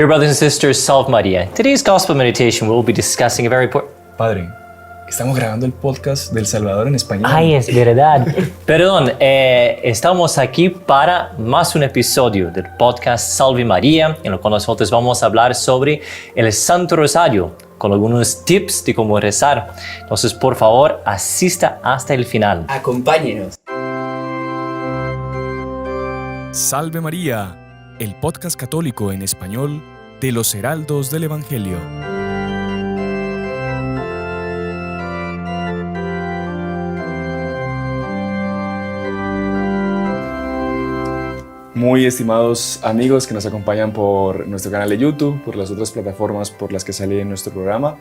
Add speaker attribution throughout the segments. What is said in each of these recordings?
Speaker 1: Dear brothers and sisters, Salve Maria. Today's Gospel Meditation we'll be discussing a very important...
Speaker 2: Padre, estamos grabando el podcast del Salvador en español.
Speaker 1: Ay, es verdad. Perdón, estamos aquí para más un episodio del podcast Salve María, en el cual nosotros vamos a hablar sobre el Santo Rosario, con algunos tips de cómo rezar. Entonces, por favor, asista hasta el final.
Speaker 3: Acompáñenos.
Speaker 4: Salve María, el podcast católico en español de los Heraldos del Evangelio.
Speaker 2: Muy estimados amigos que nos acompañan por nuestro canal de YouTube, por las otras plataformas por las que sale nuestro programa,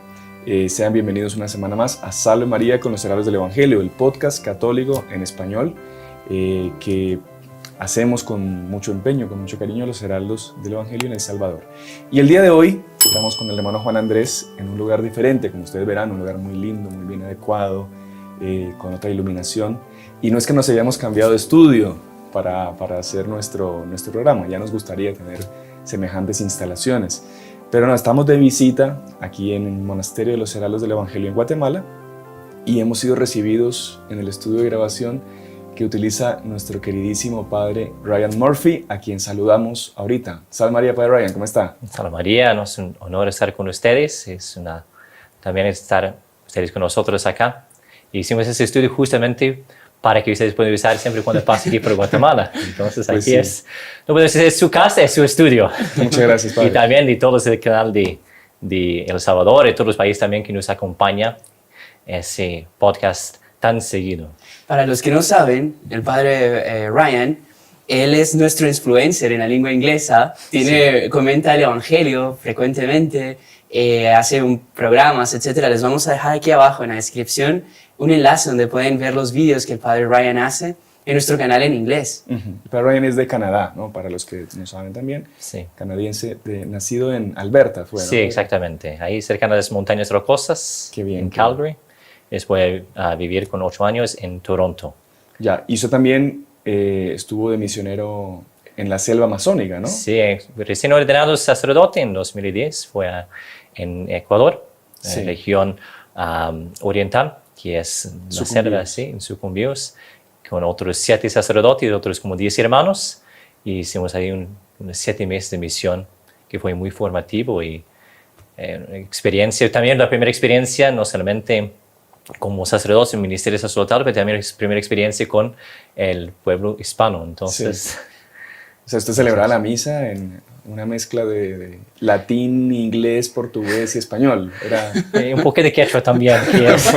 Speaker 2: sean bienvenidos una semana más a Salve María con los Heraldos del Evangelio, el podcast católico en español que hacemos con mucho empeño, con mucho cariño los Heraldos del Evangelio en El Salvador. Y el día de hoy estamos con el hermano Juan Andrés en un lugar diferente, como ustedes verán, un lugar muy lindo, muy bien adecuado, con otra iluminación. Y no es que nos hayamos cambiado de estudio para hacer nuestro programa, ya nos gustaría tener semejantes instalaciones. Pero no, estamos de visita aquí en el Monasterio de los Heraldos del Evangelio en Guatemala y hemos sido recibidos en el estudio de grabación que utiliza nuestro queridísimo padre Ryan Murphy, a quien saludamos ahorita. Salve María, padre Ryan, ¿cómo está?
Speaker 1: Salve María, es un honor estar con ustedes, también estar ustedes con nosotros acá. Y hicimos este estudio justamente para que ustedes puedan usar siempre cuando pasen aquí por Guatemala. Entonces
Speaker 2: pues
Speaker 1: aquí
Speaker 2: sí.
Speaker 1: no puede ser su casa, es su estudio.
Speaker 2: Muchas gracias, padre.
Speaker 1: Y también de todos el canal de El Salvador y todos los países también que nos acompaña ese podcast tan seguido.
Speaker 3: Para los que no saben, el padre Ryan, él es nuestro influencer en la lengua inglesa, comenta el Evangelio frecuentemente, hace programas, etc. Les vamos a dejar aquí abajo en la descripción un enlace donde pueden ver los vídeos que el padre Ryan hace en nuestro canal en inglés.
Speaker 2: El padre Ryan es de Canadá, ¿no? Para los que no saben también.
Speaker 1: Sí.
Speaker 2: Canadiense, nacido en Alberta, ¿fue?
Speaker 1: Sí,
Speaker 2: ¿no?
Speaker 1: Exactamente. Ahí cerca de las montañas rocosas,
Speaker 2: Qué bien,
Speaker 1: en
Speaker 2: qué
Speaker 1: Calgary. Después a vivir con 8 años en Toronto.
Speaker 2: Ya, y usted también estuvo de misionero en la selva amazónica, ¿no?
Speaker 1: Sí, recién ordenado sacerdote en 2010, fue en Ecuador,
Speaker 2: Sí.
Speaker 1: región oriental, que es la selva,
Speaker 2: Sucumbíos.
Speaker 1: sí, en Sucumbíos, con otros 7 sacerdotes y otros como 10 hermanos. Y hicimos ahí unos 7 meses de misión, que fue muy formativo y experiencia, también la primera experiencia, no solamente como sacerdote en el ministerio sacerdotal, pero también es primera experiencia con el pueblo hispano. Entonces,
Speaker 2: Sí. O sea, usted celebraba la misa en una mezcla de latín, inglés, portugués y español. Era...
Speaker 1: un poco de quechua también. Que es.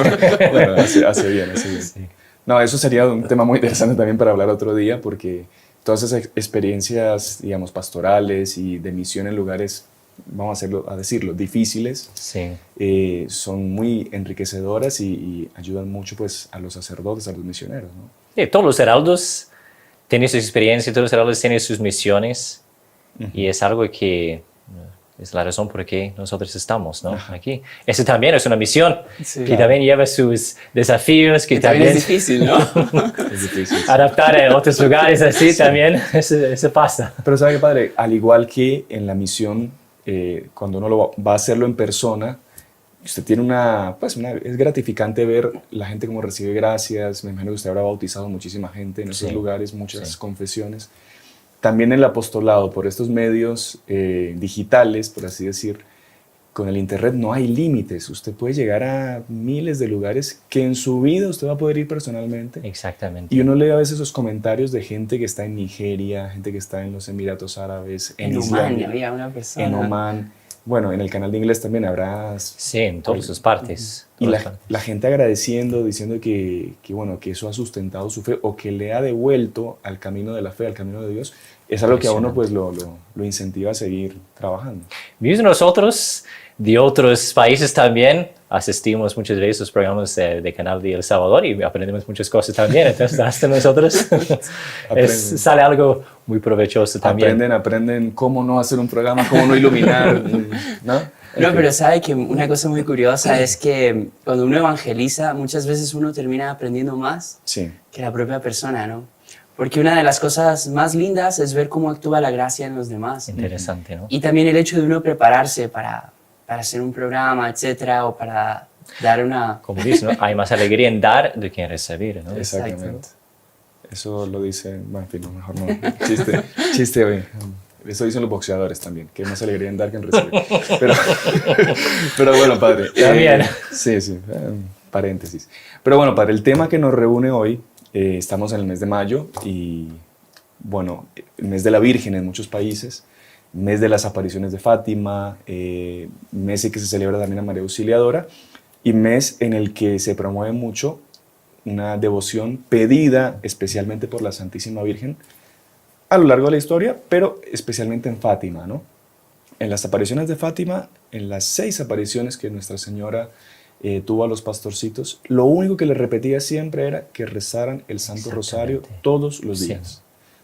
Speaker 2: Bueno, hace bien, hace bien.
Speaker 1: Sí.
Speaker 2: No, eso sería un tema muy interesante también para hablar otro día, porque todas esas experiencias, digamos, pastorales y de misión en lugares, vamos a decirlo, difíciles,
Speaker 1: Sí.
Speaker 2: son muy enriquecedoras y ayudan mucho pues, a los sacerdotes, a los misioneros, ¿no?
Speaker 1: Sí, todos los heraldos tienen sus experiencias, todos los heraldos tienen sus misiones, y es algo que es la razón por qué nosotros estamos, ¿no? Aquí. Eso también es una misión,
Speaker 3: Sí,
Speaker 1: que también lleva sus desafíos, que
Speaker 3: También
Speaker 1: también
Speaker 3: es difícil, ¿no?
Speaker 2: Es difícil.
Speaker 1: adaptar a otros lugares así, también eso pasa.
Speaker 2: Pero sabe qué, padre, al igual que en la misión, cuando uno va a hacerlo en persona, usted tiene es gratificante ver la gente cómo recibe gracias. Me imagino que usted habrá bautizado muchísima gente en esos
Speaker 1: Sí.
Speaker 2: lugares, muchas
Speaker 1: Sí.
Speaker 2: confesiones. También el apostolado por estos medios digitales, por así decir, con el internet no hay límites. Usted puede llegar a miles de lugares que en su vida usted va a poder ir personalmente.
Speaker 1: Exactamente.
Speaker 2: Y uno lee a veces esos comentarios de gente que está en Nigeria, gente que está en los Emiratos Árabes, en
Speaker 3: En Oman
Speaker 2: Islandia,
Speaker 3: había una persona.
Speaker 2: en Oman. Bueno, en el canal de inglés también habrá...
Speaker 1: Sí, en todas sus partes.
Speaker 2: Y
Speaker 1: Todas las
Speaker 2: la gente agradeciendo, diciendo que eso ha sustentado su fe o que le ha devuelto al camino de la fe, al camino de Dios, es algo que a uno pues lo incentiva a seguir trabajando.
Speaker 1: Mismo nosotros, de otros países también, asistimos muchas veces a los programas de canal de El Salvador y aprendemos muchas cosas también. Entonces, hasta nosotros sale algo muy provechoso también.
Speaker 2: Aprenden cómo no hacer un programa, cómo no iluminar, ¿no?
Speaker 3: No, pero sabe que una cosa muy curiosa es que cuando uno evangeliza, muchas veces uno termina aprendiendo más
Speaker 2: Sí.
Speaker 3: que la propia persona, ¿no? Porque una de las cosas más lindas es ver cómo actúa la gracia en los demás.
Speaker 1: Interesante, ¿no?
Speaker 3: Y también el hecho de uno prepararse para hacer un programa, etcétera, o para dar una...
Speaker 1: Como dice, ¿no? Hay más alegría en dar do que en recibir, ¿no?
Speaker 2: Exactamente. Eso lo dice, bueno, en fin, no, mejor no. Chiste, oye. Eso dicen los boxeadores también, que más alegría en dar que en recibir. Pero bueno, padre.
Speaker 1: También.
Speaker 2: Sí, paréntesis. Pero bueno, padre, el tema que nos reúne hoy, estamos en el mes de mayo y, bueno, el mes de la Virgen en muchos países, mes de las apariciones de Fátima, mes en que se celebra también a María Auxiliadora y mes en el que se promueve mucho una devoción pedida especialmente por la Santísima Virgen a lo largo de la historia, pero especialmente en Fátima, ¿no? En las apariciones de Fátima, en las 6 apariciones que Nuestra Señora tuvo a los pastorcitos, lo único que les repetía siempre era que rezaran el Santo Rosario todos los días. Sí.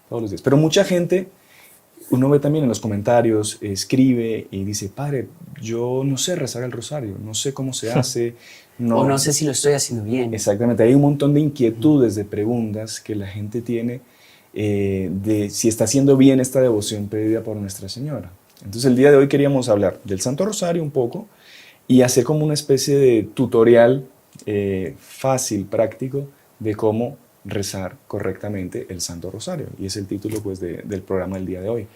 Speaker 2: Todos los días. Pero mucha gente, uno ve también en los comentarios, escribe y dice, padre, yo no sé rezar el rosario, no sé cómo se hace.
Speaker 3: O no sé si lo estoy haciendo bien.
Speaker 2: Exactamente, hay un montón de inquietudes, de preguntas que la gente tiene de si está haciendo bien esta devoción pedida por Nuestra Señora. Entonces el día de hoy queríamos hablar del Santo Rosario un poco y hacer como una especie de tutorial fácil, práctico, de cómo rezar correctamente el Santo Rosario. Y es el título pues, del programa del día de hoy.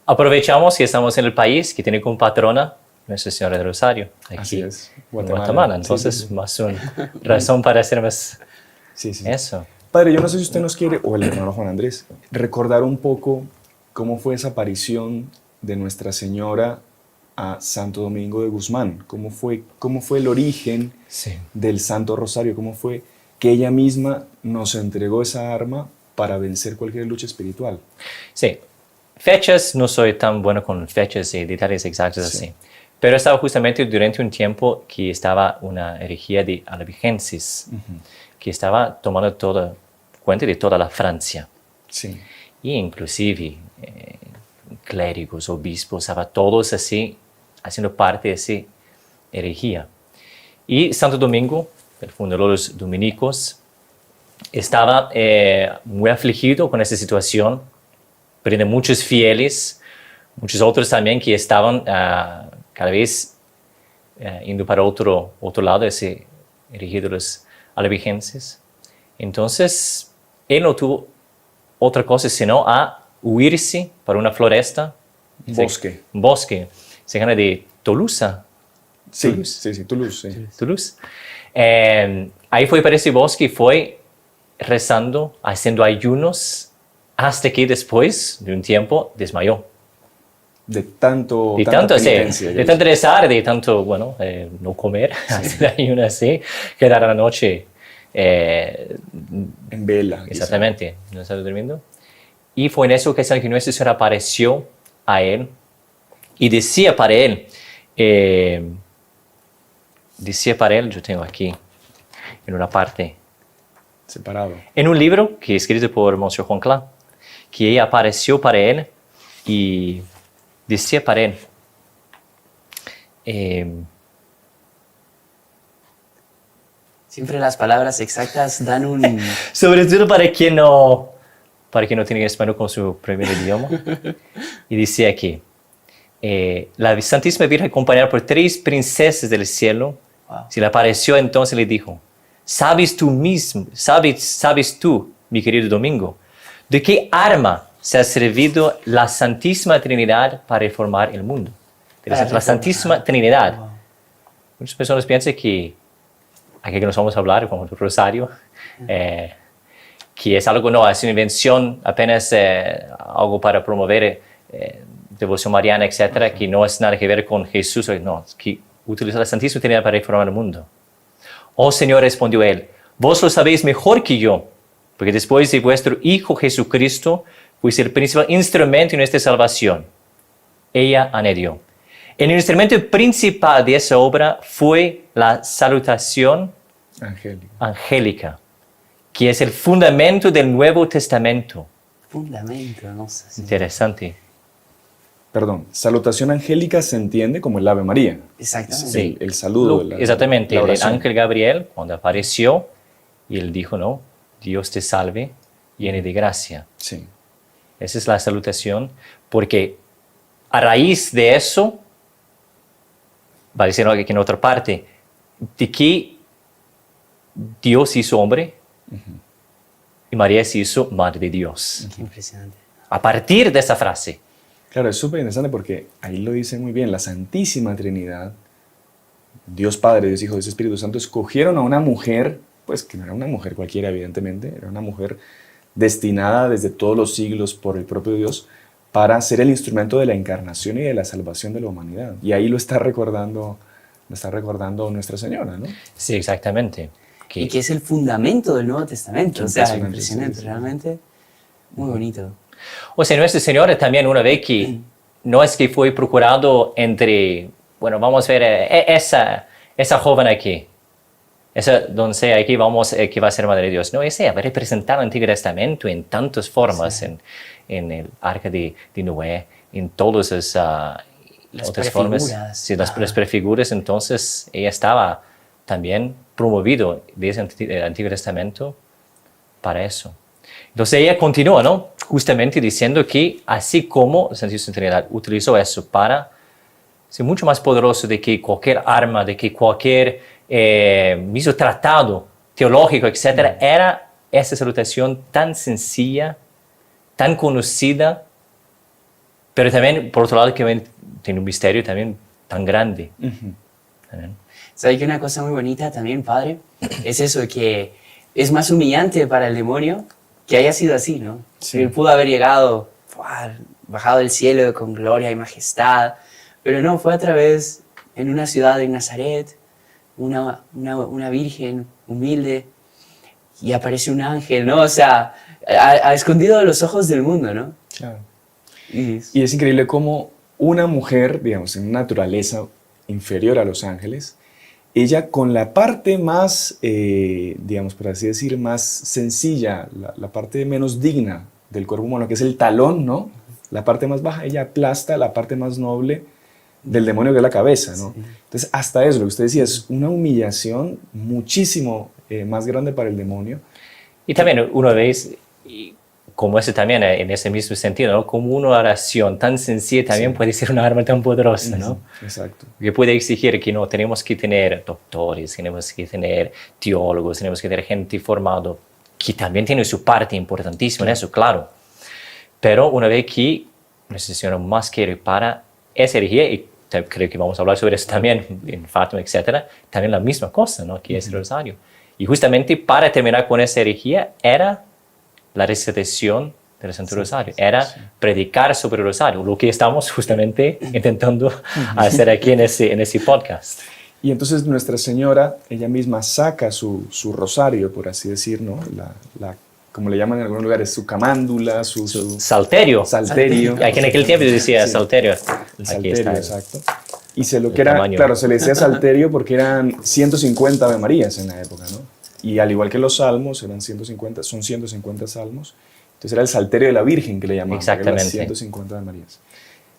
Speaker 1: Aprovechamos que estamos en el país que tiene como patrona Nuestra Señora del Rosario. Aquí
Speaker 2: así es,
Speaker 1: Guatemala. Entonces, sí. Más una razón para hacer más eso.
Speaker 2: Padre, yo no sé si usted nos quiere, o el hermano Juan Andrés, recordar un poco cómo fue esa aparición de Nuestra Señora a Santo Domingo de Guzmán. ¿Cómo fue el origen del Santo Rosario? ¿Cómo fue que ella misma nos entregó esa arma para vencer cualquier lucha espiritual?
Speaker 1: Sí, fechas, no soy tan bueno con fechas y detalles exactos así. Pero estaba justamente durante un tiempo que estaba una herejía de albigenses, que estaba tomando cuenta de toda la Francia.
Speaker 2: Sí.
Speaker 1: Y inclusive clérigos, obispos, estaban todos así, haciendo parte de esa herejía. Y Santo Domingo, el fundador de los dominicos, estaba muy afligido con esa situación, perdiendo muchos fieles, muchos otros también que estaban cada vez yendo para otro lado de ese herejía de los albigenses. Entonces, él no tuvo otra cosa sino a huirse para una floresta.
Speaker 2: Un
Speaker 1: bosque. Se llama de Toulouse.
Speaker 2: Toulouse.
Speaker 1: Ahí fue para ese bosque y fue rezando, haciendo ayunos, hasta que después de un tiempo desmayó.
Speaker 2: De tanto penitencia.
Speaker 1: De tanto rezar, de tanto, no comer, hacer ayunos así, quedar a la noche
Speaker 2: en vela.
Speaker 1: Exactamente, no estaba durmiendo. Y fue en esa ocasión que Nuestra Señora apareció a él y decía para él, yo tengo aquí, en una parte,
Speaker 2: separado,
Speaker 1: en un libro que es escrito por Monsieur Juan Clan, que ella apareció para él y decía para él,
Speaker 3: siempre las palabras exactas dan un...
Speaker 1: Sobre todo para quien no tiene español como su primer idioma. Y decía aquí, la Santísima Virgen acompañada por 3 princesas del cielo, se le apareció entonces y le dijo, ¿sabes tú, mi querido Domingo, de qué arma se ha servido la Santísima Trinidad para reformar el mundo? La Santísima Trinidad. Muchas personas piensan que aquí que nos vamos a hablar con el rosario, que es algo, no, es una invención, apenas algo para promover devoción mariana, etcétera, que no es nada que ver con Jesús, no, que utiliza la Santísima Trinidad para reformar el mundo. Oh Señor, respondió él, vos lo sabéis mejor que yo, porque después de vuestro Hijo Jesucristo, fuiste el principal instrumento de nuestra salvación. Ella añadió, el instrumento principal de esa obra fue la salutación angélica, que es el fundamento del Nuevo Testamento.
Speaker 3: Fundamento, no sé.
Speaker 1: Interesante.
Speaker 2: Perdón, salutación angélica se entiende como el Ave María.
Speaker 3: Exactamente.
Speaker 2: Sí, el saludo.
Speaker 1: Exactamente, el ángel Gabriel, cuando apareció, y él dijo, no, Dios te salve, llena de gracia.
Speaker 2: Sí.
Speaker 1: Esa es la salutación, porque a raíz de eso, va a decir que en otra parte, de que Dios hizo hombre y María se hizo madre de Dios.
Speaker 3: Qué impresionante.
Speaker 1: A partir de esa frase.
Speaker 2: Claro, es súper interesante porque ahí lo dice muy bien, la Santísima Trinidad, Dios Padre, Dios Hijo, Dios Espíritu Santo, escogieron a una mujer, pues que no era una mujer cualquiera, evidentemente, era una mujer destinada desde todos los siglos por el propio Dios para ser el instrumento de la encarnación y de la salvación de la humanidad. Y ahí lo está recordando Nuestra Señora, ¿no?
Speaker 1: Sí, exactamente.
Speaker 3: Y que es el fundamento del Nuevo Testamento. O sea,
Speaker 2: Impresionante,
Speaker 3: impresionante,
Speaker 2: sí.
Speaker 3: realmente muy bonito.
Speaker 1: O sea, Nuestra Señora también una vez que no es que fue procurado entre, bueno, vamos a ver esa joven aquí, esa doncella aquí, que va a ser Madre de Dios. No, esa va a representar el Antiguo Testamento en tantas formas,
Speaker 3: Sí.
Speaker 1: en el arca de Noé, en todas esas
Speaker 3: Las
Speaker 1: otras formas.
Speaker 3: prefiguras.
Speaker 1: Sí, las prefiguras. Entonces, ella estaba también promovido desde el Antiguo Testamento para eso. Entonces ella continúa, ¿no? Justamente diciendo que así como la Santísima Trinidad utilizó eso para ser mucho más poderoso de que cualquier arma, de que cualquier mismo tratado teológico, etc., era esa salutación tan sencilla, tan conocida, pero también, por otro lado, que tiene un misterio también tan grande. También.
Speaker 3: ¿Sabes que una cosa muy bonita también, Padre? Es eso, que es más humillante para el demonio que haya sido así, ¿no?
Speaker 2: Sí.
Speaker 3: Él pudo haber llegado, bajado del cielo con gloria y majestad, pero no, fue a través, en una ciudad de Nazaret, una virgen humilde, y aparece un ángel, ¿no? O sea, ha escondido de los ojos del mundo, ¿no?
Speaker 2: Claro.
Speaker 3: Y
Speaker 2: Y es increíble cómo una mujer, digamos, en naturaleza inferior a los ángeles, ella con la parte más, digamos, por así decir, más sencilla, la parte menos digna del cuerpo humano, que es el talón, ¿no? La parte más baja, ella aplasta la parte más noble del demonio, que es la cabeza, ¿no?
Speaker 3: Sí.
Speaker 2: Entonces, hasta eso, lo que usted decía, es una humillación muchísimo más grande para el demonio.
Speaker 1: Y también una vez, y como ese también en ese mismo sentido, ¿no? Como una oración tan sencilla también puede ser una arma tan poderosa, ¿no?
Speaker 2: Exacto.
Speaker 1: Que puede exigir que no tenemos que tener doctores, tenemos que tener teólogos, tenemos que tener gente formada, que también tiene su parte importantísima en eso, claro. Pero una vez que Nuestra Señora más quiere para esa herejía, y creo que vamos a hablar sobre eso también en Fátima, etcétera, también la misma cosa, ¿no? Que es el rosario. Y justamente para terminar con esa herejía era la recitación del Santo Rosario, era predicar sobre el Rosario, lo que estamos justamente intentando hacer aquí en ese podcast.
Speaker 2: Y entonces Nuestra Señora, ella misma saca su rosario, por así decir, ¿no? Como le llaman en algunos lugares, su camándula, su
Speaker 1: Salterio.
Speaker 2: salterio.
Speaker 1: Aquí en aquel tiempo decía
Speaker 2: Sí.
Speaker 1: salterio.
Speaker 2: El
Speaker 1: Aquí
Speaker 2: salterio,
Speaker 1: está.
Speaker 2: exacto. Y se lo
Speaker 1: el
Speaker 2: que era,
Speaker 1: tamaño.
Speaker 2: claro, se le decía salterio porque eran 150 Ave Marías en la época, ¿no? Y al igual que los salmos, son 150 salmos. Entonces era el salterio de la Virgen que le llamaban.
Speaker 1: Exactamente.
Speaker 2: Las 150 Ave Marías.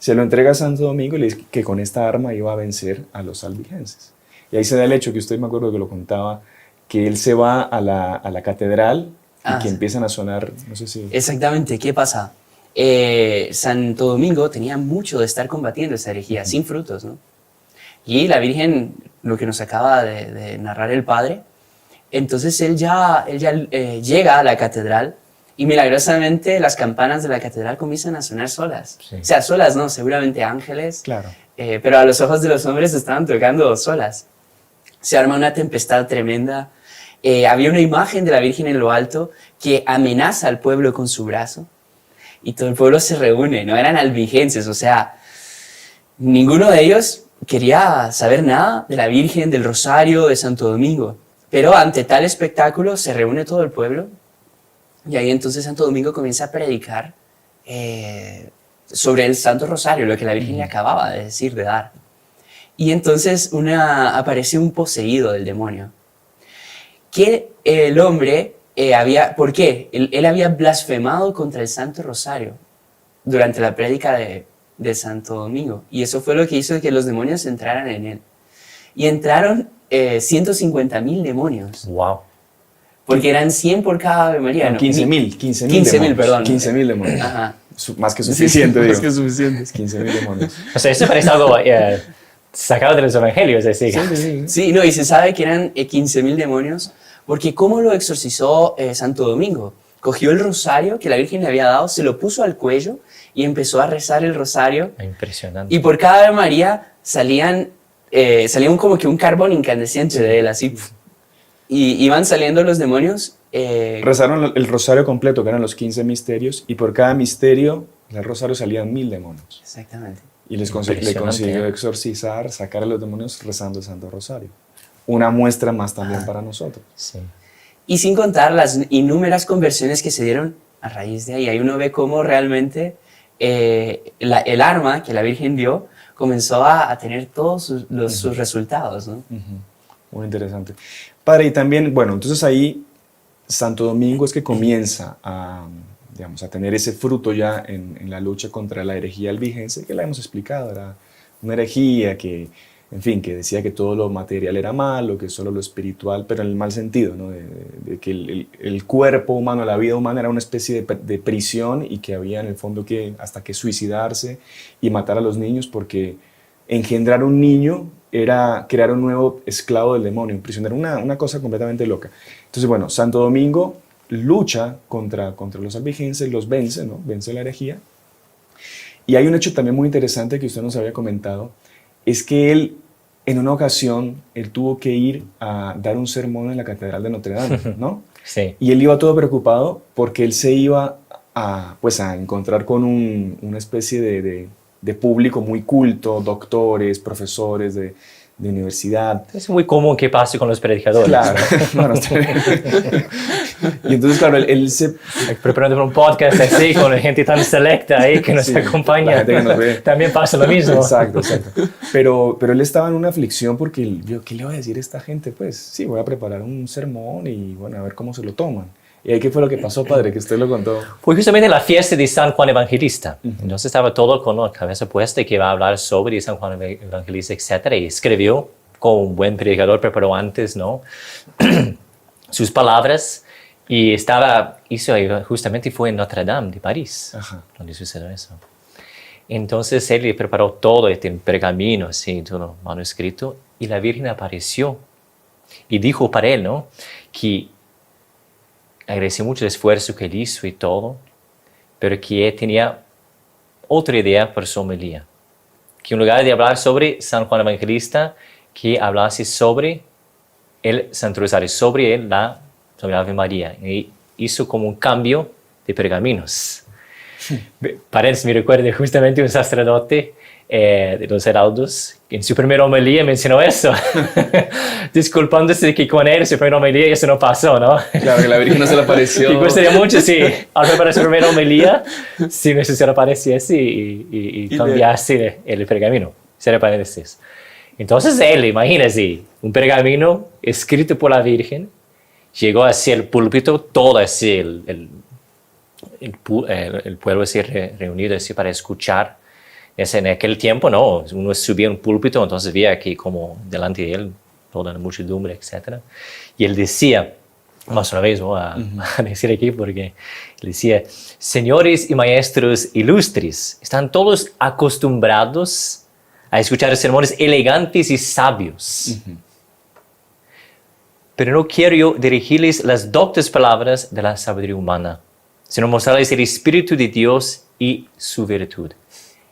Speaker 2: Se lo entrega a Santo Domingo y le dice que con esta arma iba a vencer a los albigenses. Y ahí se da el hecho que usted me acuerdo que lo contaba, que él se va a la catedral y que
Speaker 3: sí.
Speaker 2: empiezan a sonar, no sé si...
Speaker 3: Exactamente, ¿qué pasa? Santo Domingo tenía mucho de estar combatiendo esa herejía, sin frutos, ¿no? Y la Virgen, lo que nos acaba de narrar el Padre, entonces él ya llega a la catedral y milagrosamente las campanas de la catedral comienzan a sonar solas.
Speaker 1: Sí.
Speaker 3: O sea, solas no, seguramente ángeles,
Speaker 2: Claro.
Speaker 3: pero a los ojos de los hombres estaban tocando solas. Se arma una tempestad tremenda. Había una imagen de la Virgen en lo alto que amenaza al pueblo con su brazo y todo el pueblo se reúne, no eran albigenses, o sea, ninguno de ellos quería saber nada de la Virgen, del Rosario, de Santo Domingo, pero ante tal espectáculo se reúne todo el pueblo y ahí entonces Santo Domingo comienza a predicar sobre el Santo Rosario, lo que la Virgen le acababa de decir, de dar. Y entonces apareció un poseído del demonio, que el hombre ¿por qué? Él había blasfemado contra el Santo Rosario durante la prédica de Santo Domingo. Y eso fue lo que hizo que los demonios entraran en él. Y entraron 150.000 demonios.
Speaker 1: Wow.
Speaker 3: porque eran 100 por cada Ave María. ¿No?
Speaker 2: 15.000
Speaker 3: 15.000, perdón.
Speaker 2: 15.000 demonios.
Speaker 3: Ajá.
Speaker 2: Más que suficiente, digo.
Speaker 3: Más que suficiente.
Speaker 2: 15.000 demonios.
Speaker 1: O sea, eso parece algo sacado de los evangelios, así.
Speaker 3: Sí, no, y se sabe que eran 15.000 demonios, porque ¿cómo lo exorcizó Santo Domingo? Cogió el rosario que la Virgen le había dado, se lo puso al cuello y empezó a rezar el rosario.
Speaker 1: Impresionante.
Speaker 3: Y por cada Ave María salían como que un carbón incandescente de él, así. Y iban saliendo los demonios.
Speaker 2: Rezaron el rosario completo, que eran los 15 misterios, y por cada misterio del rosario salían 1.000 demonios.
Speaker 3: Exactamente.
Speaker 2: Y le consiguió exorcizar, sacar a los demonios rezando el Santo Rosario. Una muestra más también para nosotros.
Speaker 1: Sí.
Speaker 3: Y sin contar las innumerables conversiones que se dieron a raíz de ahí. Ahí uno ve cómo realmente el arma que la Virgen dio comenzó a tener todos sus resultados, ¿no?
Speaker 2: Muy interesante. Padre, y también, bueno, entonces ahí Santo Domingo es que comienza a, digamos, a tener ese fruto ya en la lucha contra la herejía albigense, que la hemos explicado, era una herejía que, en fin, que decía que todo lo material era malo, que solo lo espiritual, pero en el mal sentido, ¿no? De que el cuerpo humano, la vida humana era una especie de prisión y que había en el fondo que hasta que suicidarse y matar a los niños, porque engendrar un niño era crear un nuevo esclavo del demonio, un prisionero, una cosa completamente loca. Entonces, bueno, Santo Domingo lucha contra los albigenses, los vence, ¿no? Vence la herejía. Y hay un hecho también muy interesante que usted nos había comentado, es que él, en una ocasión, él tuvo que ir a dar un sermón en la Catedral de Notre Dame, ¿no?
Speaker 1: Sí.
Speaker 2: Y él iba todo preocupado porque él se iba a encontrar con una especie de público muy culto, doctores, profesores de universidad.
Speaker 1: Es muy común que pase con los predicadores.
Speaker 2: Claro. Bueno, y entonces, claro, él se...
Speaker 1: Preparando para un podcast así, con gente tan selecta ahí que nos acompaña.
Speaker 2: La gente que nos ve.
Speaker 1: También pasa lo mismo.
Speaker 2: Exacto. Pero él estaba en una aflicción porque él vio, ¿qué le va a decir a esta gente? Pues sí, voy a preparar un sermón y bueno, a ver cómo se lo toman. ¿Y ahí qué fue lo que pasó, padre? Que usted lo contó.
Speaker 1: Fue justamente la fiesta de San Juan Evangelista. Entonces estaba todo con la cabeza puesta que iba a hablar sobre San Juan Evangelista, etc. Y escribió, como un buen predicador, preparó antes, ¿no? sus palabras. Y justamente fue en Notre Dame de París, donde sucedió eso. Entonces él le preparó todo en pergamino, así, todo manuscrito. Y la Virgen apareció y dijo para él, ¿no? Que agradeció mucho el esfuerzo que él hizo y todo, pero que él tenía otra idea para su homilía. Que en lugar de hablar sobre San Juan Evangelista, que hablase sobre el Santo Rosario, sobre la Ave María. Y hizo como un cambio de pergaminos. Parece, me recuerda justamente un sacerdote de los heraldos, que en su primera homilía mencionó eso, disculpándose de que con él, su primera homilía, eso no pasó, ¿no?
Speaker 2: Claro, que la Virgen no se le apareció.
Speaker 1: Me gustaría mucho, sí, al preparar su primera homilía, si no se le apareciese y cambiase el pergamino, se le apareciese. Entonces él, imagínese, un pergamino escrito por la Virgen, llegó hacia el púlpito, todo así, el pueblo así reunido así para escuchar. En aquel tiempo, no, uno subía a un púlpito, entonces veía aquí como delante de él toda la muchedumbre, etc. Y él decía, más una vez voy a decir aquí porque él decía, señores y maestros ilustres, están todos acostumbrados a escuchar sermones elegantes y sabios. Pero no quiero yo dirigirles las doctas palabras de la sabiduría humana, sino mostrarles el Espíritu de Dios y su virtud.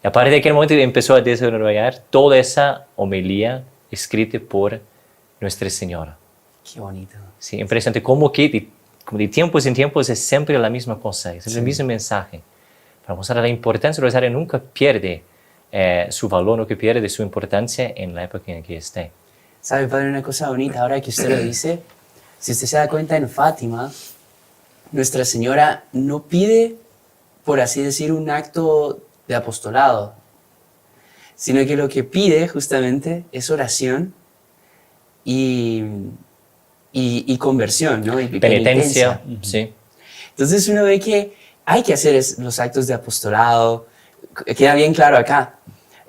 Speaker 1: Y a partir de aquel momento empezó a desarrollar toda esa homilía escrita por Nuestra Señora.
Speaker 3: Qué bonito.
Speaker 1: Sí, impresionante. Como de tiempos en tiempos es siempre la misma cosa, es el mismo mensaje. Para mostrar la importancia del rosario nunca pierde su valor, nunca pierde su importancia en la época en que esté.
Speaker 3: ¿Sabe, padre, una cosa bonita? Ahora que usted lo dice, si usted se da cuenta en Fátima, Nuestra Señora no pide, por así decir, un acto de apostolado, sino que lo que pide justamente es oración y conversión, ¿no? Y
Speaker 1: penitencia. Sí.
Speaker 3: Entonces uno ve que hay que hacer los actos de apostolado, queda bien claro acá,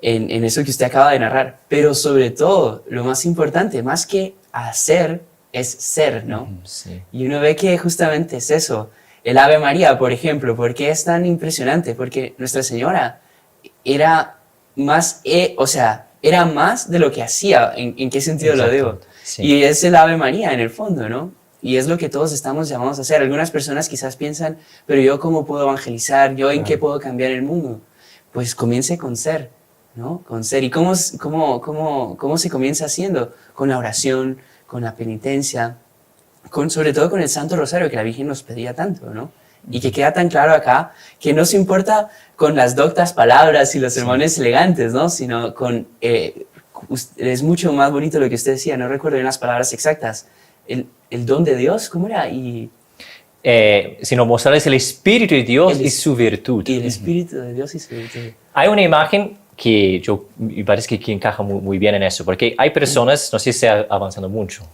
Speaker 3: en eso que usted acaba de narrar, pero sobre todo, lo más importante, más que hacer es ser, ¿no?
Speaker 1: Sí.
Speaker 3: Y uno ve que justamente es eso. El Ave María, por ejemplo, ¿por qué es tan impresionante? Porque Nuestra Señora era más, era más de lo que hacía. ¿En qué sentido lo digo?
Speaker 1: Sí.
Speaker 3: Y es el Ave María en el fondo, ¿no? Y es lo que todos estamos llamados a hacer. Algunas personas quizás piensan, pero yo cómo puedo evangelizar, yo en qué puedo cambiar el mundo. Pues comience con ser, ¿no? Con ser. ¿Y cómo se comienza haciendo? Con la oración, con la penitencia, sobre todo con el Santo Rosario, que la Virgen nos pedía tanto, ¿no? Y que queda tan claro acá que no se importa con las doctas palabras y los sermones elegantes, ¿no? Sino con... es mucho más bonito lo que usted decía, no recuerdo bien las palabras exactas. El don de Dios, ¿cómo era?
Speaker 1: Sino mostrarles el Espíritu de Dios y su virtud.
Speaker 3: Y el Espíritu de Dios y su virtud.
Speaker 1: Hay una imagen que me parece que encaja muy bien en eso, porque hay personas, no sé si está avanzando mucho,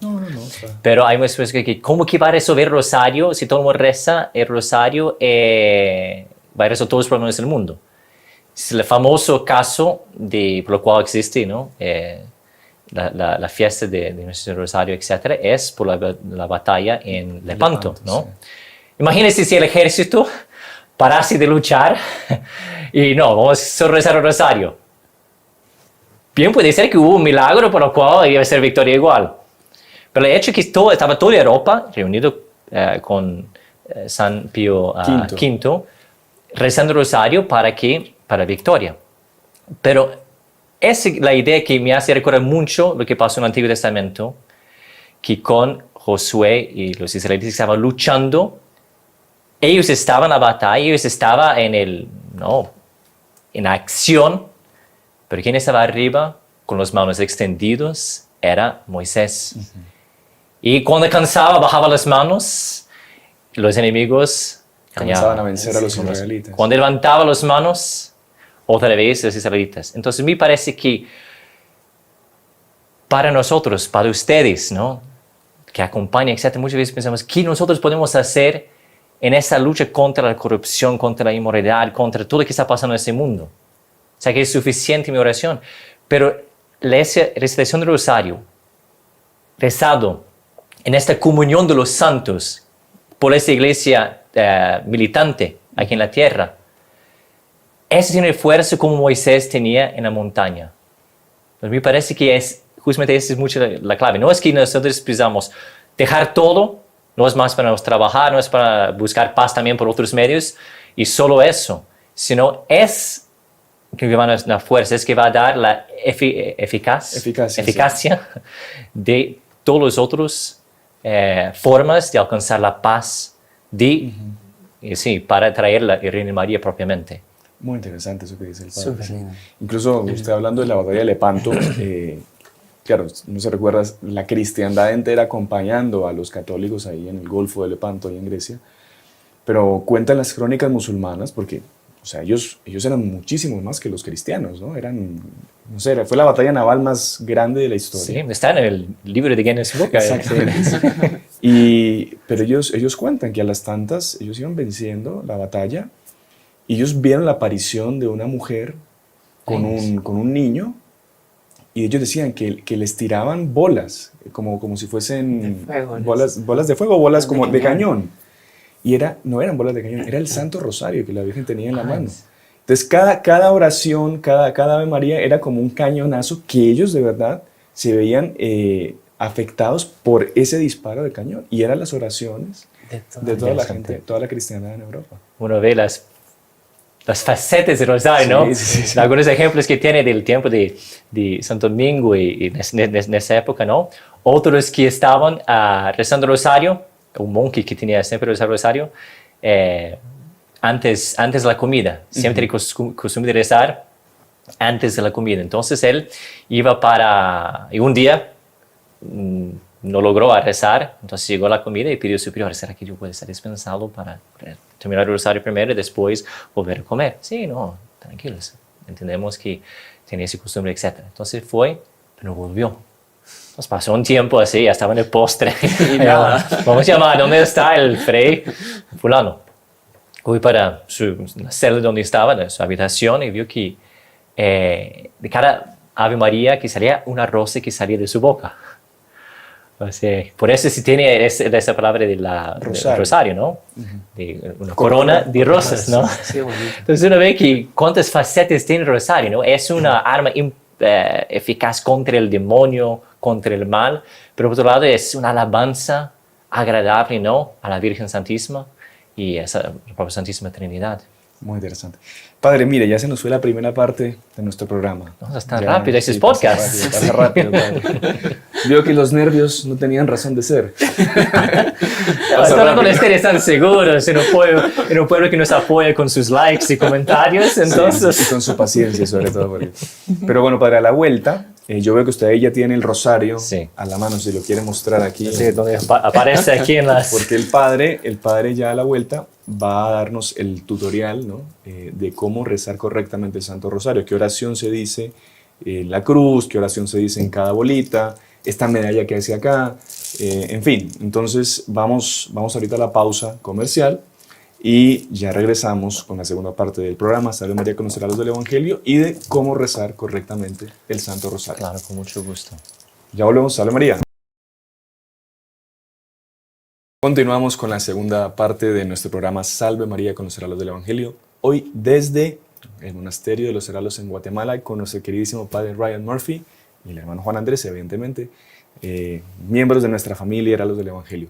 Speaker 1: pero hay muchas personas que ¿cómo que va a resolver el rosario si todo el mundo reza el rosario? Va a resolver todos los problemas del mundo. Es el famoso caso por lo cual existe, ¿no? La fiesta de nuestro rosario, etcétera, es por la batalla en Lepanto, ¿no? Sí. Imagínense si el ejército parase de luchar y no, vamos a rezar el rosario. Bien puede ser que hubo un milagro por el cual iba a ser victoria igual. Pero el hecho que estaba toda Europa reunido con San Pío V, rezando el rosario para victoria. Pero esa es la idea que me hace recordar mucho lo que pasó en el Antiguo Testamento, que con Josué y los israelitas estaban luchando, ellos estaban en la batalla, ellos estaban en acción, pero quien estaba arriba con las manos extendidas era Moisés. Y cuando cansaba, bajaba las manos, los enemigos
Speaker 2: comenzaban a vencer a los israelitas.
Speaker 1: Cuando levantaba las manos, otra vez los israelitas. Entonces me parece que para nosotros, para ustedes, ¿no? Que acompañan, etc., muchas veces pensamos, ¿qué nosotros podemos hacer en esa lucha contra la corrupción, contra la inmoralidad, contra todo lo que está pasando en ese mundo? O sea, que es suficiente mi oración. Pero la recitación del rosario, rezado en esta comunión de los santos por esta iglesia militante aquí en la tierra, eso tiene fuerza como Moisés tenía en la montaña. Pues me parece que justamente esa es mucho la clave. No es que nosotros precisamos dejar todo, no es más para trabajar, no es para buscar paz también por otros medios, y solo eso, sino es que va a dar la fuerza, es que va a dar la eficacia de todas las otras formas de alcanzar la paz para traer la Reina de María propiamente.
Speaker 2: Muy interesante eso que dice el padre.
Speaker 3: Súper lindo.
Speaker 2: Incluso usted hablando de la batalla de Lepanto, claro, no se recuerda la cristiandad entera acompañando a los católicos ahí en el Golfo de Lepanto, ahí en Grecia, pero cuentan las crónicas musulmanas, porque o sea, ellos eran muchísimos más que los cristianos, ¿no? Fue la batalla naval más grande de la historia.
Speaker 1: Sí, está en el libro de Guinness Book.
Speaker 2: Exactamente. Pero ellos cuentan que a las tantas, ellos iban venciendo la batalla. Y ellos vieron la aparición de una mujer con un niño y ellos decían que les tiraban bolas, como si fuesen bolas de fuego, bolas como de cañón. Y no eran bolas de cañón, era el Santo Rosario que la Virgen tenía en la mano. Entonces cada oración, cada Ave María era como un cañonazo que ellos de verdad se veían afectados por ese disparo de cañón. Y eran las oraciones de toda la gente, toda la cristiandad en Europa.
Speaker 1: Uno ve las facetas del rosario, ¿no?
Speaker 2: Sí.
Speaker 1: Algunos ejemplos que tiene del tiempo de Santo Domingo y en esa época, ¿no? Otros que estaban rezando el rosario, un monje que tenía siempre rezar el rosario, antes de la comida. Siempre costumbre de rezar antes de la comida. Entonces él iba y un día no logró rezar, entonces llegó a la comida y pidió al superior, ¿será que yo puedo estar dispensado para terminar el rosario primero y después volver a comer? Sí, no, tranquilos, entendemos que tenía esa costumbre, etc. Entonces fue, pero no volvió. Nos pasó un tiempo así, ya estaba en el postre. Vamos a llamar, ¿dónde está el fray fulano? Fui para la celda donde estaba, en su habitación, y vio que de cada Ave María que salía una rosa que salía de su boca. O sea, por eso sí tiene esa palabra de
Speaker 2: Rosario.
Speaker 1: rosario, ¿no? De una corona de rosas, ¿no?
Speaker 3: Sí, bonito.
Speaker 1: Entonces uno ve que cuántas facetas tiene el rosario, ¿no? Es una arma eficaz contra el demonio, contra el mal, pero por otro lado es una alabanza agradable, ¿no? A la Virgen Santísima y a la propia Santísima Trinidad.
Speaker 2: Muy interesante. Padre, mire, ya se nos fue la primera parte de nuestro programa.
Speaker 1: No, es tan
Speaker 2: Ya,
Speaker 1: rápido, ese es
Speaker 2: sí, pasa
Speaker 1: podcast.
Speaker 2: rápido, pasa rápido, padre. Veo que los nervios no tenían razón de ser.
Speaker 1: Solo con ustedes están seguros en un pueblo que nos apoya con sus likes y comentarios, entonces...
Speaker 2: Sí, y con su paciencia, sobre todo. Pero bueno, padre, a la vuelta, yo veo que usted ahí ya tiene el rosario a la mano, si lo quiere mostrar aquí.
Speaker 1: Sí, donde aparece aquí en las...
Speaker 2: Porque el padre ya a la vuelta va a darnos el tutorial, ¿no? De cómo rezar correctamente el Santo Rosario, qué oración se dice en la cruz, qué oración se dice en cada bolita, esta medalla que hace acá, en fin. Entonces vamos ahorita a la pausa comercial y ya regresamos con la segunda parte del programa, Salve María, conocer a los del Evangelio y de cómo rezar correctamente el Santo Rosario.
Speaker 1: Claro, con mucho gusto.
Speaker 2: Ya volvemos, Salve María. Continuamos con la segunda parte de nuestro programa Salve María, conocer a los del Evangelio. Hoy desde el Monasterio de los Heraldos en Guatemala con nuestro queridísimo padre Ryan Murphy y el hermano Juan Andrés, evidentemente, miembros de nuestra familia Heraldos del Evangelio.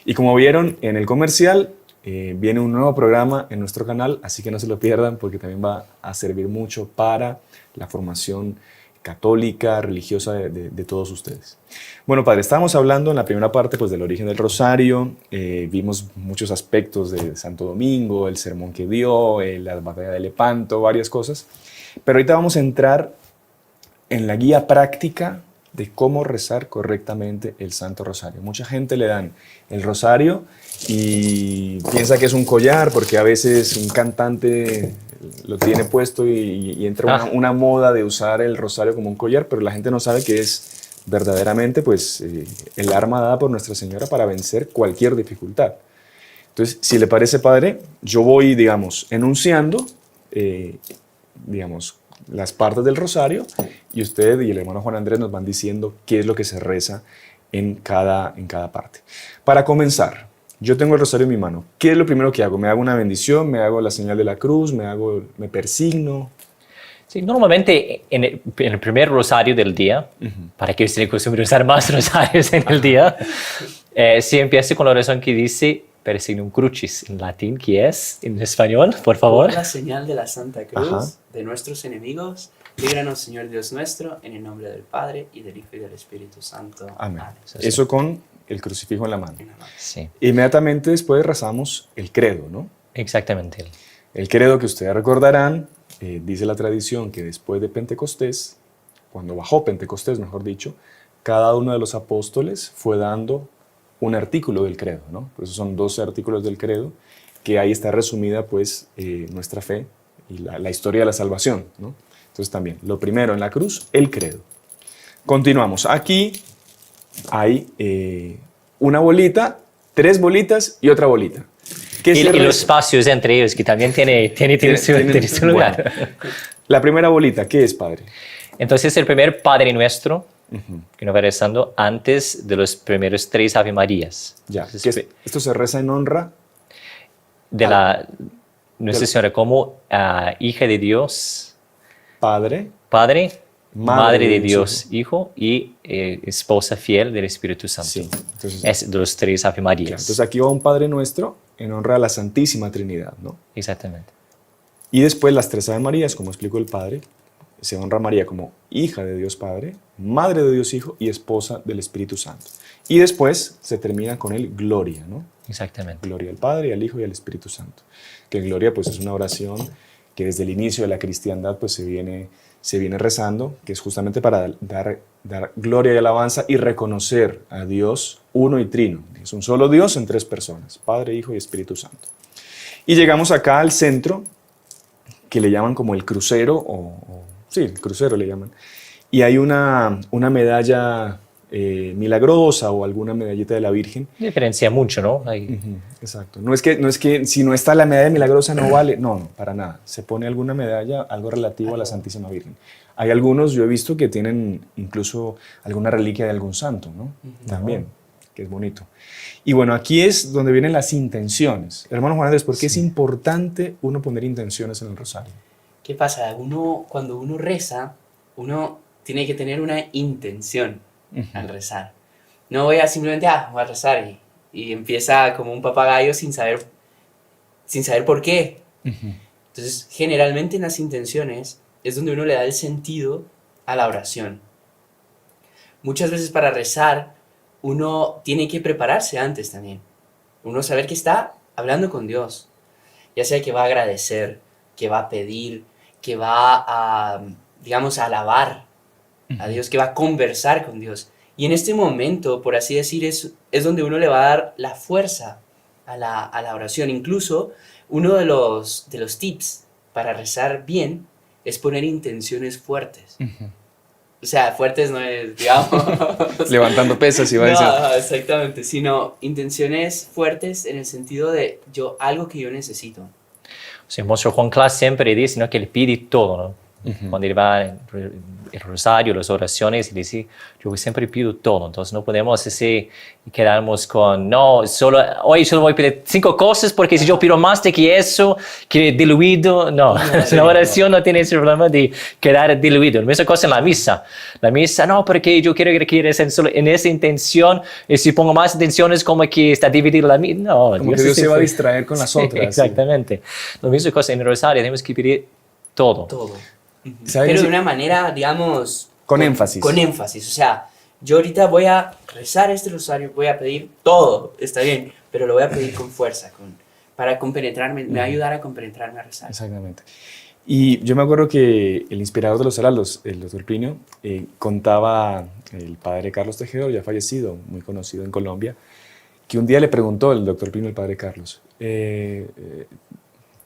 Speaker 2: Y como vieron en el comercial, viene un nuevo programa en nuestro canal, así que no se lo pierdan porque también va a servir mucho para la formación católica, religiosa de todos ustedes. Bueno, padre, estábamos hablando en la primera parte pues, del origen del rosario, vimos muchos aspectos de Santo Domingo, el sermón que dio, la batalla de Lepanto, varias cosas, pero ahorita vamos a entrar en la guía práctica de cómo rezar correctamente el Santo Rosario. Mucha gente le dan el rosario y piensa que es un collar porque a veces un cantante lo tiene puesto y entra una moda de usar el rosario como un collar, pero la gente no sabe que es verdaderamente pues, el arma dada por Nuestra Señora para vencer cualquier dificultad. Entonces, si le parece, padre, yo voy, digamos, enunciando, digamos, las partes del rosario y usted y el hermano Juan Andrés nos van diciendo qué es lo que se reza en cada parte. Para comenzar, yo tengo el rosario en mi mano. ¿Qué es lo primero que hago? ¿Me hago una bendición? ¿Me hago la señal de la cruz? ¿Me persigno?
Speaker 1: Sí, normalmente en el primer rosario del día, para que usted acostumbre a usar más rosarios en el día, sí empieza con la oración que dice Persignum Crucis en latín, que es en español, por favor.
Speaker 3: Por la señal de la Santa Cruz
Speaker 2: Ajá.
Speaker 3: de nuestros enemigos, líbranos, Señor Dios nuestro, en el nombre del Padre, y del Hijo, y del Espíritu Santo.
Speaker 2: Amén.
Speaker 3: Amén.
Speaker 2: Eso con el crucifijo en la mano.
Speaker 1: Sí,
Speaker 2: Inmediatamente después rezamos el credo, ¿no?
Speaker 1: exactamente.
Speaker 2: El credo que ustedes recordarán, dice la tradición que después de Pentecostés, cuando bajó Pentecostés, mejor dicho, cada uno de los apóstoles fue dando un artículo del credo, ¿no? Por eso son 12 artículos del credo, que ahí está resumida pues nuestra fe y la historia de la salvación, ¿no? Entonces también, lo primero en la cruz, el credo. Continuamos. Aquí hay una bolita, 3 bolitas y otra bolita.
Speaker 1: Y los espacios entre ellos, que también tiene su lugar.
Speaker 2: Bueno, la primera bolita, ¿qué es, padre?
Speaker 1: Entonces, el primer Padre Nuestro, que nos va rezando antes de los primeros 3 Ave Marías.
Speaker 2: Ya,
Speaker 1: Entonces,
Speaker 2: esto se reza en honra
Speaker 1: de Nuestra Señora como hija de Dios,
Speaker 2: Padre,
Speaker 1: Padre, Madre de
Speaker 2: Dios,
Speaker 1: Dios, Hijo y esposa fiel del Espíritu Santo.
Speaker 2: Sí, entonces,
Speaker 1: Es de los 3 Ave Marías.
Speaker 2: entonces aquí va un Padre Nuestro en honra a la Santísima Trinidad, ¿no?
Speaker 1: Exactamente.
Speaker 2: Y después las 3 Ave Marías, como explicó el Padre, se honra a María como hija de Dios Padre, Madre de Dios Hijo y esposa del Espíritu Santo. Y después se termina con el Gloria, ¿no?
Speaker 1: Exactamente.
Speaker 2: Gloria al Padre, al Hijo y al Espíritu Santo. Que Gloria pues es una oración que desde el inicio de la cristiandad pues se viene rezando, que es justamente para dar gloria y alabanza y reconocer a Dios uno y trino. Es un solo Dios en 3 personas, Padre, Hijo y Espíritu Santo. Y llegamos acá al centro, que le llaman como el crucero, sí, el crucero le llaman. Y hay una medalla milagrosa o alguna medallita de la Virgen.
Speaker 1: Diferencia mucho, ¿no?
Speaker 2: Exacto. No es que si no está la medalla milagrosa no vale. No, para nada. Se pone alguna medalla, algo relativo a la Santísima Virgen. Hay algunos, yo he visto, que tienen incluso alguna reliquia de algún santo, ¿no? También. que es bonito. Y bueno, aquí es donde vienen las intenciones. Hermano Juan Andrés, ¿por qué es importante uno poner intenciones en el rosario?
Speaker 3: ¿Qué pasa? Cuando uno reza, uno tiene que tener una intención al rezar. No voy a simplemente, voy a rezar y empieza como un papagayo sin saber por qué. Entonces, generalmente en las intenciones es donde uno le da el sentido a la oración. Muchas veces para rezar, uno tiene que prepararse antes también. Uno saber que está hablando con Dios. Ya sea que va a agradecer, que va a pedir, que va a, digamos, a alabar a Dios, que va a conversar con Dios. Y en este momento, por así decir, es donde uno le va a dar la fuerza a la oración. Incluso uno de los tips para rezar bien es poner intenciones fuertes. O sea, fuertes no es, digamos...
Speaker 2: Levantando pesas, iba a decir.
Speaker 3: No, exactamente, sino intenciones fuertes en el sentido de algo que yo necesito.
Speaker 1: O sea, el monstruo Juan Clas siempre dice, ¿no?, que él pide todo, ¿no? Cuando él va el rosario, las oraciones, y dice, yo siempre pido todo. Entonces no podemos así quedarnos con, no, hoy solo voy a pedir 5 cosas porque si yo pido más de que eso, que diluido, no. La oración no tiene ese problema de quedar diluido. La misma cosa en la misa. La misa, no, porque yo quiero que recibir solo en esa intención, y si pongo más intenciones como que está dividido la misa. No,
Speaker 2: como que Dios se va a distraer con las otras.
Speaker 1: Exactamente. Sí. La misma cosa en el rosario, tenemos que pedir todo.
Speaker 3: Todo. Pero de una manera, digamos...
Speaker 2: Con énfasis.
Speaker 3: Con énfasis. O sea, yo ahorita voy a rezar este rosario, voy a pedir todo, está bien, pero lo voy a pedir con fuerza, para compenetrarme, me va a ayudar a compenetrarme a rezar.
Speaker 2: Exactamente. Y yo me acuerdo que el inspirador de los heraldos, el doctor Plinio, contaba, el padre Carlos Tejedor, ya fallecido, muy conocido en Colombia, que un día le preguntó el doctor Plinio al padre Carlos,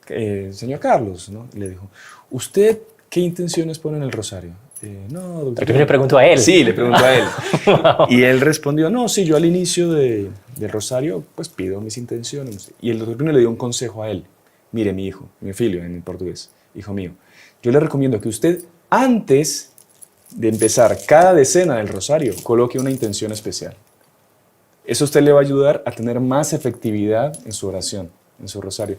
Speaker 2: señor Carlos, ¿no? Le dijo, ¿usted qué intenciones pone en el rosario? No, doctor.
Speaker 1: Pero le preguntó a él.
Speaker 2: Sí, le preguntó a él. Wow. Y él respondió, no, sí, yo al inicio del rosario pues pido mis intenciones. Y el doctor Plinio le dio un consejo a él. Mire, mi hijo, mi filho en portugués, hijo mío, yo le recomiendo que usted antes de empezar cada decena del rosario coloque una intención especial. Eso a usted le va a ayudar a tener más efectividad en su oración, en su rosario.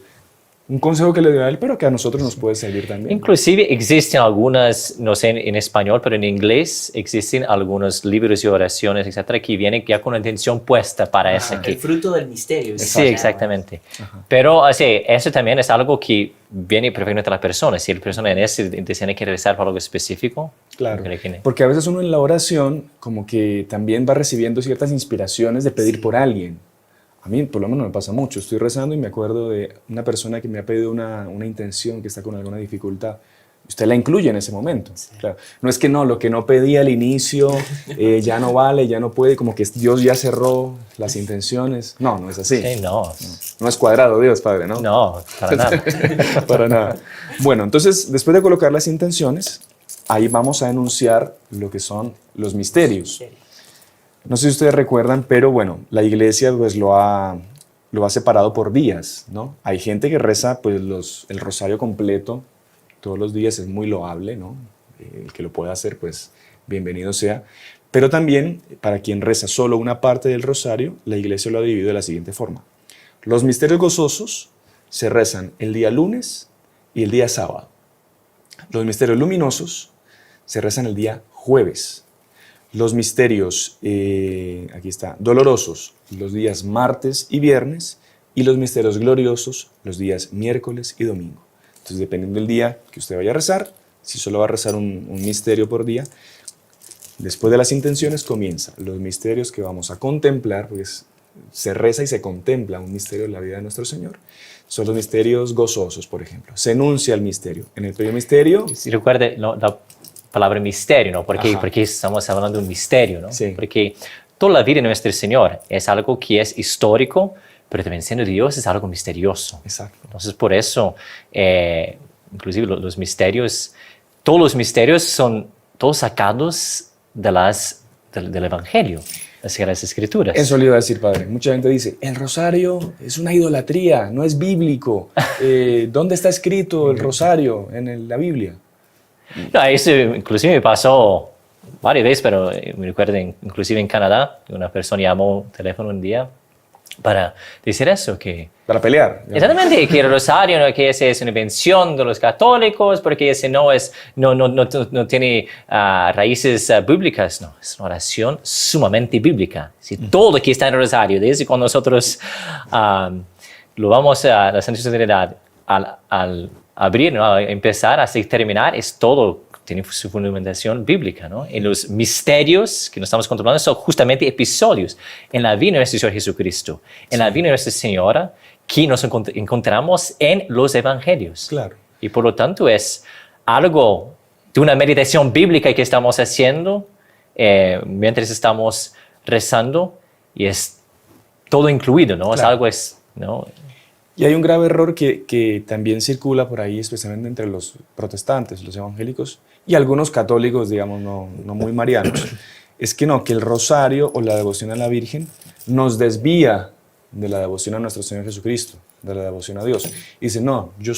Speaker 2: Un consejo que le dio a él, pero que a nosotros nos puede servir también.
Speaker 1: Inclusive existen algunas, no sé en español, pero en inglés existen algunos libros y oraciones, etcétera, que vienen ya con una intención puesta para ese.
Speaker 3: El fruto del misterio.
Speaker 1: Sí, exactamente. Pero así, eso también es algo que viene perfectamente a la persona. Si la persona en ese tiene que rezar por algo específico.
Speaker 2: Claro, porque a veces uno en la oración como que también va recibiendo ciertas inspiraciones de pedir por alguien. A mí, por lo menos, me pasa mucho. Estoy rezando y me acuerdo de una persona que me ha pedido una intención, que está con alguna dificultad. Usted la incluye en ese momento. Sí. Claro. No es que no, lo que no pedí al inicio ya no vale, ya no puede, como que Dios ya cerró las intenciones. No, no es así.
Speaker 1: Sí, no.
Speaker 2: No es cuadrado Dios, Padre, ¿no?
Speaker 1: No, para nada.
Speaker 2: Para nada. Bueno, entonces, después de colocar las intenciones, ahí vamos a enunciar lo que son los misterios. No sé si ustedes recuerdan, pero bueno, la iglesia pues lo ha separado por días, ¿no? Hay gente que reza pues el rosario completo todos los días, es muy loable, ¿no? El que lo pueda hacer, pues bienvenido sea. Pero también, para quien reza solo una parte del rosario, la iglesia lo ha dividido de la siguiente forma. Los misterios gozosos se rezan el día lunes y el día sábado. Los misterios luminosos se rezan el día jueves. Los misterios, aquí está, dolorosos, los días martes y viernes, y los misterios gloriosos, los días miércoles y domingo. Entonces, dependiendo del día que usted vaya a rezar, si solo va a rezar un misterio por día, después de las intenciones comienza los misterios que vamos a contemplar, pues se reza y se contempla un misterio en la vida de nuestro Señor. Son los misterios gozosos, por ejemplo. Se enuncia el misterio. En el primer misterio...
Speaker 1: Si recuerde, la palabra misterio, ¿no? Porque estamos hablando de un misterio, ¿no?
Speaker 2: Sí.
Speaker 1: Porque toda la vida de nuestro Señor es algo que es histórico, pero también siendo Dios es algo misterioso.
Speaker 2: Exacto.
Speaker 1: Entonces, por eso, inclusive los misterios, todos los misterios son todos sacados del Evangelio, de las Escrituras.
Speaker 2: Eso le iba a decir, Padre. Mucha gente dice, el rosario es una idolatría, no es bíblico. ¿Dónde está escrito el rosario en la Biblia?
Speaker 1: No, eso inclusive me pasó varias veces, pero me recuerdo inclusive en Canadá, una persona llamó teléfono un día para decir eso, que
Speaker 2: Para pelear. digamos.
Speaker 1: exactamente, que el rosario, ¿no? Que esa es una invención de los católicos, porque ese no tiene raíces bíblicas. No, es una oración sumamente bíblica. Si todo lo que está en el rosario, desde cuando nosotros lo vamos a la Santísima Trinidad, al abrir, ¿no? A empezar hasta terminar, es todo, tiene su fundamentación bíblica, ¿no? En los misterios que nos estamos contemplando son justamente episodios en la vida de nuestro Señor Jesucristo, en la vida de Nuestra Señora, que nos encontramos en los evangelios.
Speaker 2: Claro.
Speaker 1: Y por lo tanto es algo de una meditación bíblica que estamos haciendo mientras estamos rezando, y es todo incluido, ¿no?
Speaker 2: Claro.
Speaker 1: Es algo, ¿no?
Speaker 2: Y hay un grave error que también circula por ahí, especialmente entre los protestantes, los evangélicos, y algunos católicos, digamos, no muy marianos, es que no, que el rosario o la devoción a la Virgen nos desvía de la devoción a nuestro Señor Jesucristo, de la devoción a Dios. Y dice, no, yo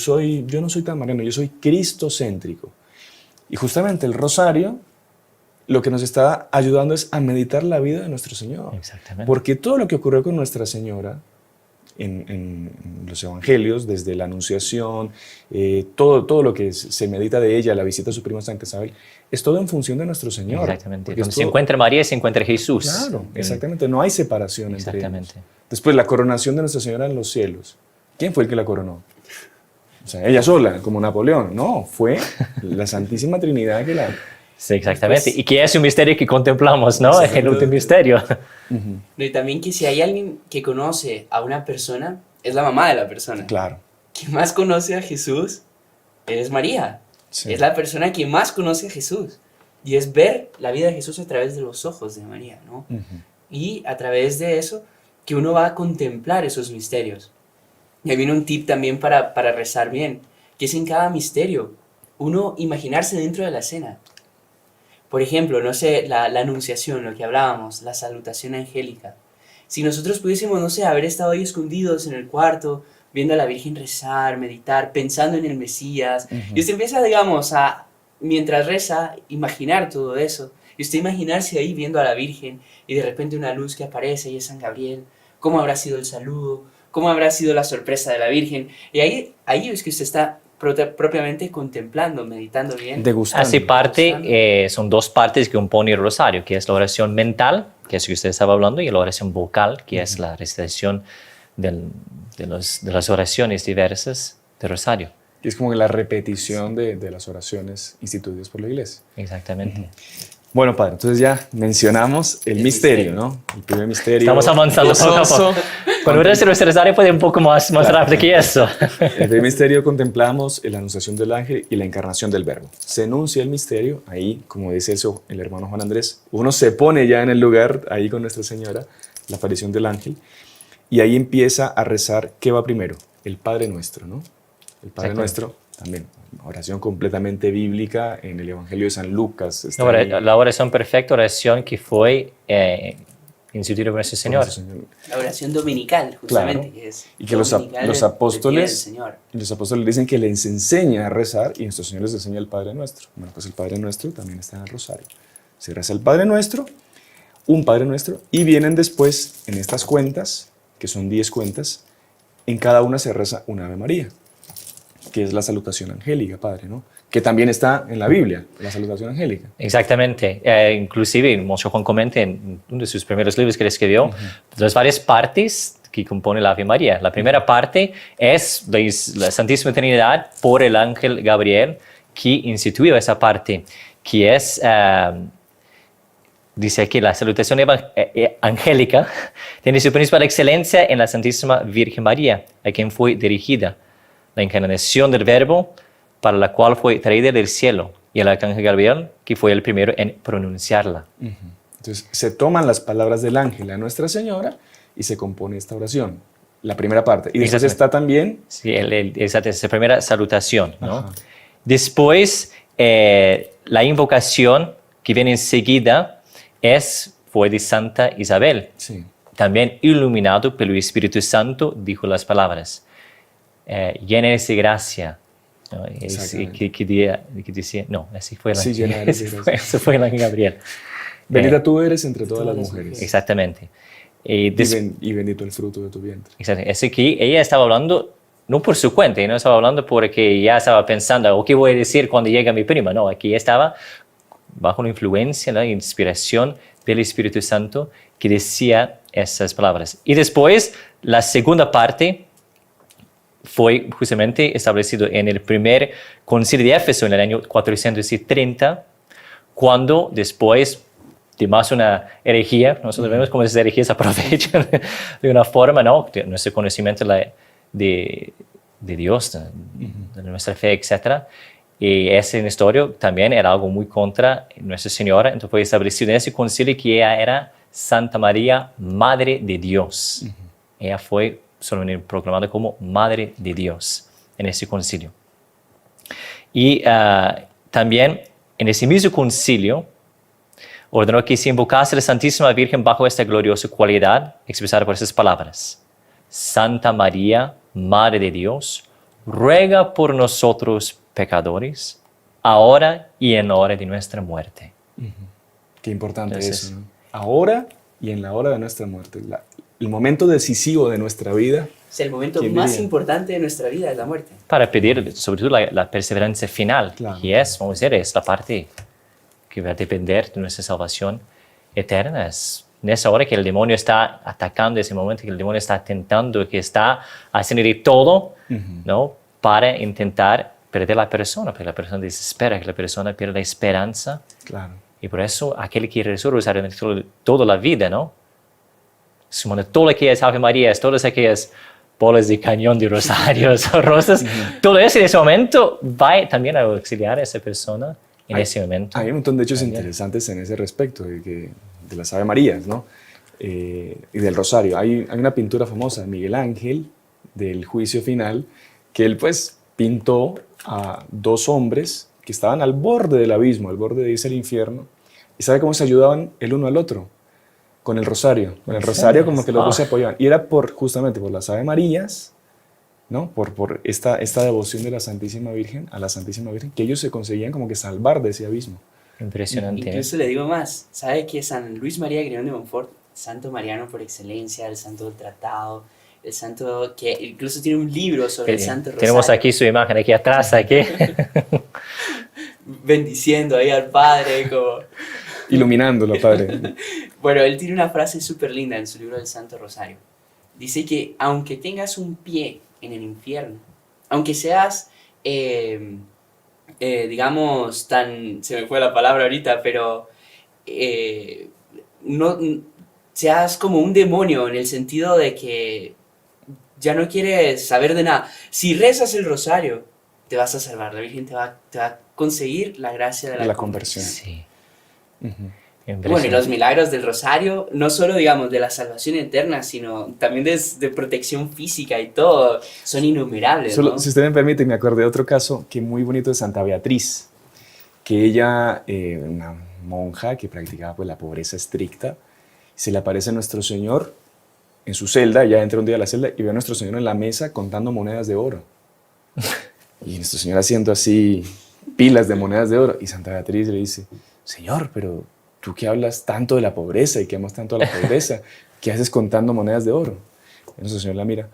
Speaker 2: no soy tan mariano, yo soy cristocéntrico. Y justamente el rosario lo que nos está ayudando es a meditar la vida de nuestro Señor.
Speaker 1: Exactamente.
Speaker 2: Porque todo lo que ocurrió con Nuestra Señora en los evangelios, desde la Anunciación, todo lo que se medita de ella, la visita a su prima Santa Isabel, es todo en función de nuestro Señor.
Speaker 1: Exactamente.
Speaker 2: Porque
Speaker 1: Donde
Speaker 2: es
Speaker 1: se
Speaker 2: todo-
Speaker 1: encuentra María, se encuentra Jesús.
Speaker 2: Claro, exactamente. No hay separación entre
Speaker 1: Exactamente.
Speaker 2: ellos. Después, la coronación de Nuestra Señora en los cielos. ¿Quién fue el que la coronó? O sea, ella sola, como Napoleón. No, fue la Santísima Trinidad que la...
Speaker 1: Sí, exactamente.
Speaker 2: Pues-
Speaker 1: Y que es un misterio que contemplamos, ¿no? Es el último misterio.
Speaker 3: No, y también que si hay alguien que conoce a una persona, es la mamá de la persona.
Speaker 2: Claro.
Speaker 3: Quien más conoce a Jesús es María.
Speaker 2: Sí.
Speaker 3: Es la persona que más conoce a Jesús. Y es ver la vida de Jesús a través de los ojos de María, ¿no?
Speaker 2: Ujú.
Speaker 3: Y a través de eso, que uno va a contemplar esos misterios. Y ahí viene un tip también para rezar bien, que es en cada misterio, uno imaginarse dentro de la escena. Por ejemplo, no sé, la anunciación, lo que hablábamos, la salutación angélica. Si nosotros pudiésemos, no sé, haber estado ahí escondidos en el cuarto, viendo a la Virgen rezar, meditar, pensando en el Mesías, y usted empieza, digamos, mientras reza, imaginar todo eso, y usted imaginarse ahí viendo a la Virgen, y de repente una luz que aparece y es San Gabriel, cómo habrá sido el saludo, cómo habrá sido la sorpresa de la Virgen, y ahí es que usted está propiamente contemplando, meditando bien.
Speaker 2: Degustando.
Speaker 1: Hace parte, son dos partes que compone el rosario, que es la oración mental, que es lo que usted estaba hablando, y la oración vocal, que es la recitación de las oraciones diversas del rosario.
Speaker 2: Que es como que la repetición de las oraciones instituidas por la Iglesia.
Speaker 1: Exactamente.
Speaker 2: Bueno, Padre, entonces ya mencionamos el misterio, ¿no? El primer misterio.
Speaker 1: Estamos avanzando poco a
Speaker 2: gozoso.
Speaker 1: poco. Cuando uno hace nuestro rosario puede un poco más rápido que eso.
Speaker 2: El primer misterio contemplamos la anunciación del ángel y la encarnación del verbo. Se enuncia el misterio, ahí, como dice eso el hermano Juan Andrés, uno se pone ya en el lugar, ahí con Nuestra Señora, la aparición del ángel, y ahí empieza a rezar, ¿qué va primero? El Padre Nuestro, ¿no? El Padre
Speaker 1: Exactamente.
Speaker 2: Nuestro, también, oración completamente bíblica en el Evangelio de San Lucas. Está ahí.
Speaker 1: La oración perfecta, oración que fue instituida por nuestro Señor.
Speaker 3: La oración dominical, justamente,
Speaker 2: Claro.
Speaker 3: que es
Speaker 2: Y que los
Speaker 3: dominical
Speaker 2: los
Speaker 3: del día
Speaker 2: apóstoles-
Speaker 3: del Señor.
Speaker 2: Y los apóstoles dicen que les enseña a rezar y nuestro Señor les enseña el Padre Nuestro. Bueno, pues el Padre Nuestro también está en el rosario. Se reza el Padre Nuestro, un Padre Nuestro, y vienen después en estas cuentas, que son 10 cuentas, en cada una se reza un Ave María, que es la salutación angélica, Padre, ¿no? Que también está en la Biblia, la salutación angélica.
Speaker 1: Exactamente. Inclusive, Monseñor Juan comenta en uno de sus primeros libros que él escribió, las varias partes que compone la Ave María. La primera parte es la Santísima Trinidad por el ángel Gabriel, que instituyó esa parte, que es, dice aquí, la salutación angélica tiene su principal excelencia en la Santísima Virgen María, a quien fue dirigida la encarnación del Verbo, para la cual fue traída del cielo, y el arcángel Gabriel, que fue el primero en pronunciarla.
Speaker 2: Entonces, se toman las palabras del ángel a Nuestra Señora y se compone esta oración, la primera parte. Y después
Speaker 1: Exactamente.
Speaker 2: está también...
Speaker 1: Sí, esa es la primera salutación, ¿no?
Speaker 2: Ajá.
Speaker 1: Después, la invocación que viene enseguida fue de Santa Isabel.
Speaker 2: Sí.
Speaker 1: También iluminado por el Espíritu Santo, dijo las palabras: llena de gracia, ¿no?
Speaker 2: Exactamente.
Speaker 1: Que decía, no, así fue el
Speaker 2: Sí, llena eres de gracia.
Speaker 1: ese fue el ángel Gabriel.
Speaker 2: Bendita tú eres entre todas las
Speaker 3: las
Speaker 2: mujeres.
Speaker 3: mujeres.
Speaker 1: Exactamente.
Speaker 2: Y bendito el fruto de tu vientre.
Speaker 1: Exacto. Así que ella estaba hablando, no por su cuenta, no estaba hablando porque ya estaba pensando, ¿qué voy a decir cuando llega mi prima? No, aquí ella estaba bajo la influencia, la inspiración del Espíritu Santo que decía esas palabras. Y después, la segunda parte fue justamente establecido en el primer concilio de Éfeso en el año 430, cuando después de más una herejía, nosotros vemos cómo esas herejías aprovechan de una forma, ¿no? De nuestro conocimiento de Dios, de nuestra fe, etc. Y ese historia también era algo muy contra Nuestra Señora, entonces fue establecido en ese concilio que ella era Santa María, Madre de Dios. Ella fue solamente proclamada como Madre de Dios en ese concilio. Y también en ese mismo concilio ordenó que se invocase a la Santísima Virgen bajo esta gloriosa cualidad expresada por esas palabras. Santa María, Madre de Dios, ruega por nosotros pecadores, ahora y en la hora de nuestra muerte.
Speaker 2: Qué importante
Speaker 1: Entonces,
Speaker 2: eso, ¿no? Ahora y en la hora de nuestra muerte. El momento decisivo de nuestra vida.
Speaker 3: Es el momento
Speaker 2: ¿Quién
Speaker 3: más
Speaker 2: diría?
Speaker 3: importante de nuestra vida, es la muerte.
Speaker 1: Para pedir sobre todo la perseverancia final,
Speaker 2: Claro.
Speaker 1: y es, vamos a decir, es la parte que va a depender de nuestra salvación eterna. Es en esa hora que el demonio está atacando, ese momento que el demonio está tentando, que está haciendo de todo, ¿no? Para intentar perder a la persona, porque la persona desespera, que la persona pierde la esperanza.
Speaker 2: Claro.
Speaker 1: Y por eso aquel que reza el rosario toda la vida, ¿no? Sumando todo aquellas Ave Marías, todas aquellas bolas de cañón de rosarios o rosas, todo eso en ese momento va también a auxiliar a esa persona en ese momento.
Speaker 2: Hay un montón de hechos
Speaker 1: También.
Speaker 2: interesantes en ese respecto, de las Ave Marías, ¿no? Y del rosario. Hay una pintura famosa de Miguel Ángel, del juicio final, que él pues pintó a dos hombres que estaban al borde del abismo, al borde de irse al infierno. ¿Y sabe cómo se ayudaban el uno al otro? Con el rosario. Con el rosario como que los dos se apoyaban. Y era justamente por las Ave Marías, ¿no? Por esta devoción de la Santísima Virgen, a la Santísima Virgen, que ellos se conseguían como que salvar de ese abismo.
Speaker 1: Impresionante.
Speaker 3: Incluso le digo más, ¿sabe que San Luis María Griñón de Montfort, santo mariano por excelencia, el santo del tratado, el santo que incluso tiene un libro sobre el santo rosario?
Speaker 1: Tenemos aquí su imagen, aquí atrás, aquí.
Speaker 3: Bendiciendo ahí al Padre, como...
Speaker 2: Iluminándolo, Padre.
Speaker 3: Bueno, él tiene una frase súper linda en su libro del Santo Rosario. Dice que aunque tengas un pie en el infierno, aunque seas, digamos, se me fue la palabra ahorita, pero no seas como un demonio en el sentido de que ya no quieres saber de nada. Si rezas el rosario, te vas a salvar. La Virgen te va a conseguir la gracia de la
Speaker 2: conversión.
Speaker 1: Sí.
Speaker 3: Bueno, y los milagros del rosario, no solo, digamos, de la salvación eterna, sino también de protección física y todo, son innumerables, ¿no?
Speaker 2: Si usted me permite, me acordé de otro caso que muy bonito de Santa Beatriz, que ella, una monja que practicaba pues, la pobreza estricta, se le aparece a Nuestro Señor en su celda, ella entra un día a la celda y ve a Nuestro Señor en la mesa contando monedas de oro. Y Nuestro Señor haciendo así pilas de monedas de oro. Y Santa Beatriz le dice, Señor, pero tú que hablas tanto de la pobreza y que amas tanto a la pobreza, ¿qué haces contando monedas de oro? Y Nuestro Señor la mira.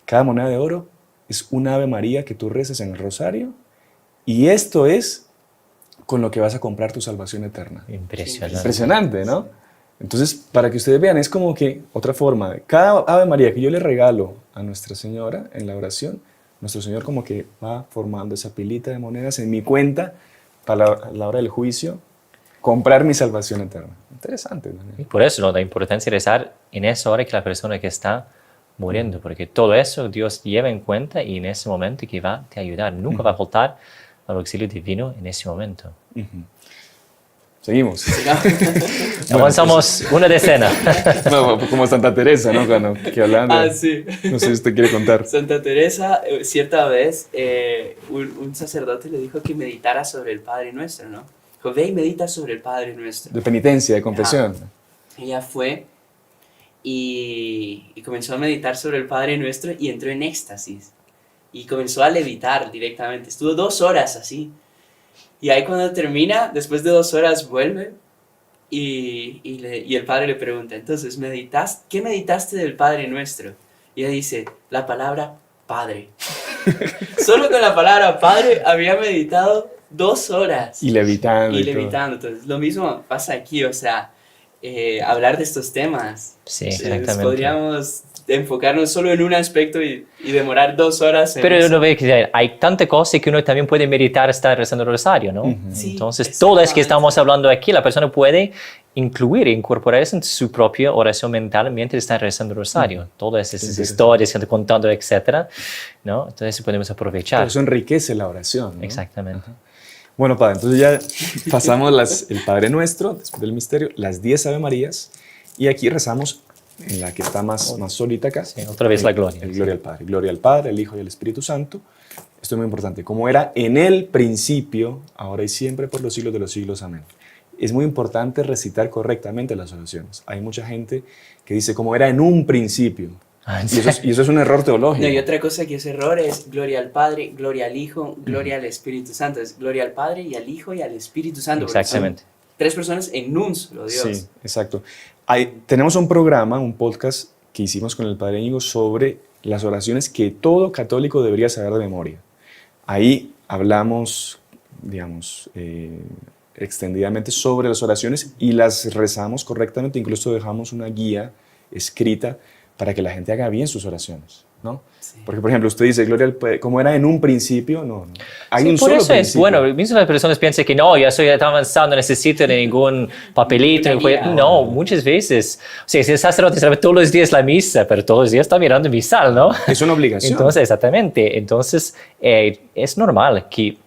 Speaker 2: Cada moneda de oro es una Ave María que tú rezas en el rosario y esto es con lo que vas a comprar tu salvación eterna.
Speaker 1: Impresionante.
Speaker 2: Impresionante, ¿no? Entonces, para que ustedes vean, es como que otra forma. Cada Ave María que yo le regalo a Nuestra Señora en la oración, Nuestro Señor como que va formando esa pilita de monedas en mi cuenta para la hora del juicio, comprar mi salvación eterna. Interesante, ¿no?
Speaker 1: Y por eso, ¿no? La importancia de rezar en esa hora que la persona que está muriendo, porque todo eso Dios lleva en cuenta y en ese momento que va a te ayudar. Nunca va a faltar al auxilio divino en ese momento.
Speaker 2: Seguimos.
Speaker 1: Avanzamos una decena.
Speaker 2: No, como Santa Teresa, ¿no? Que hablaban de,
Speaker 3: sí.
Speaker 2: no sé si usted quiere contar.
Speaker 3: Santa Teresa, cierta vez, un sacerdote le dijo que meditara sobre el Padre Nuestro, ¿no? Dijo, ve y medita sobre el Padre Nuestro.
Speaker 2: De penitencia, de confesión.
Speaker 3: Ella fue y comenzó a meditar sobre el Padre Nuestro y entró en éxtasis. y comenzó a levitar directamente. Estuvo 2 horas así. Y ahí cuando termina, después de 2 horas vuelve y el padre le pregunta, entonces, ¿qué meditaste del Padre Nuestro? Y ella dice, la palabra Padre. Solo con la palabra Padre había meditado 2 horas.
Speaker 2: Y levitando.
Speaker 3: Y levitando. Entonces, lo mismo pasa aquí, o sea, hablar de estos temas.
Speaker 1: Sí, exactamente.
Speaker 3: Podríamos enfocarnos solo en un aspecto y demorar 2 horas en
Speaker 1: Pero
Speaker 3: eso.
Speaker 1: uno ve que hay tanta cosa que uno también puede meditar, estar rezando el rosario, ¿no?
Speaker 3: Sí,
Speaker 1: Entonces, todo es que
Speaker 3: exactamente.
Speaker 1: estamos hablando aquí, la persona puede incorporar eso en su propia oración mental mientras está rezando el rosario. Todas esas historias que está contando, etcétera, ¿no? Entonces, podemos aprovechar.
Speaker 2: Eso enriquece la oración, ¿no?
Speaker 1: Exactamente.
Speaker 2: Bueno, Padre, entonces ya pasamos el Padre Nuestro, después del misterio, las 10 Ave Marías, y aquí rezamos en la que está más solita acá.
Speaker 1: Sí, otra vez la gloria.
Speaker 2: El Gloria al Padre. Gloria al Padre, al Hijo y al Espíritu Santo. Esto es muy importante. Como era en el principio, ahora y siempre, por los siglos de los siglos. Amén. Es muy importante recitar correctamente las oraciones. Hay mucha gente que dice como era en un principio. Y eso es un error teológico.
Speaker 3: No, y otra cosa que es error es gloria al Padre, gloria al Hijo, gloria al Espíritu Santo. Es gloria al Padre y al Hijo y al Espíritu Santo.
Speaker 1: Exactamente.
Speaker 3: 3 personas en un solo Dios.
Speaker 2: Sí, exacto. Tenemos un programa, un podcast que hicimos con el Padre Íñigo sobre las oraciones que todo católico debería saber de memoria. Ahí hablamos, digamos, extendidamente sobre las oraciones y las rezamos correctamente. Incluso dejamos una guía escrita para que la gente haga bien sus oraciones, ¿no?
Speaker 3: Sí.
Speaker 2: Porque, por ejemplo, usted dice, Gloria al Padre, como era en un principio, no. Hay
Speaker 1: Sí,
Speaker 2: un
Speaker 1: por
Speaker 2: solo
Speaker 1: eso
Speaker 2: principio.
Speaker 1: es bueno. Muchas personas piensan que no, ya soy tan avanzado, no necesito de ningún papelito.
Speaker 3: Una guía.
Speaker 1: No, muchas veces. O sea, si el sacerdote sabe todos los días la misa, pero todos los días está mirando misal, ¿no?
Speaker 2: Es una obligación.
Speaker 1: Entonces, exactamente. Entonces, es normal que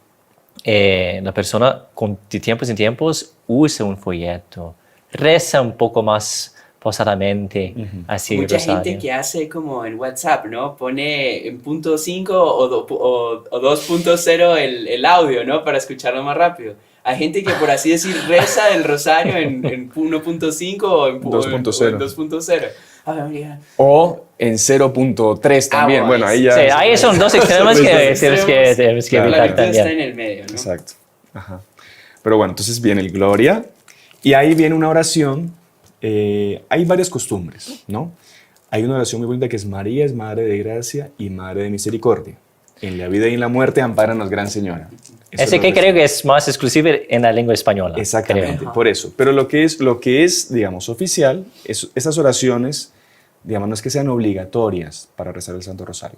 Speaker 1: la persona de tiempos en tiempos use un folleto, reza un poco más pausadamente, así el
Speaker 3: Mucha
Speaker 1: rosario.
Speaker 3: gente que hace como en WhatsApp, ¿no? Pone en punto 5 o 2.0 el audio, ¿no? Para escucharlo más rápido. Hay gente que, por así decir, reza el rosario en 1.5 o en 2.0. Ave María.
Speaker 2: O en 0.3 también. Bueno, ahí ya...
Speaker 1: Sí, ahí son dos extremos que tenemos que
Speaker 2: Claro.
Speaker 3: La
Speaker 1: evitar
Speaker 3: virtud está
Speaker 1: también.
Speaker 3: en el medio, ¿no?
Speaker 2: Exacto. Ajá. Pero bueno, entonces viene el Gloria y ahí viene una oración. Hay varias costumbres, ¿no? Hay una oración muy bonita que es María es Madre de Gracia y Madre de Misericordia. En la vida y en la muerte, ampáranos, Gran Señora. Eso
Speaker 1: Ese
Speaker 2: lo
Speaker 1: que
Speaker 2: reza.
Speaker 1: creo que es más exclusivo en la lengua española.
Speaker 2: Exactamente,
Speaker 1: creo.
Speaker 2: por eso. Pero lo que es, digamos, oficial, esas oraciones, digamos, no es que sean obligatorias para rezar el Santo Rosario.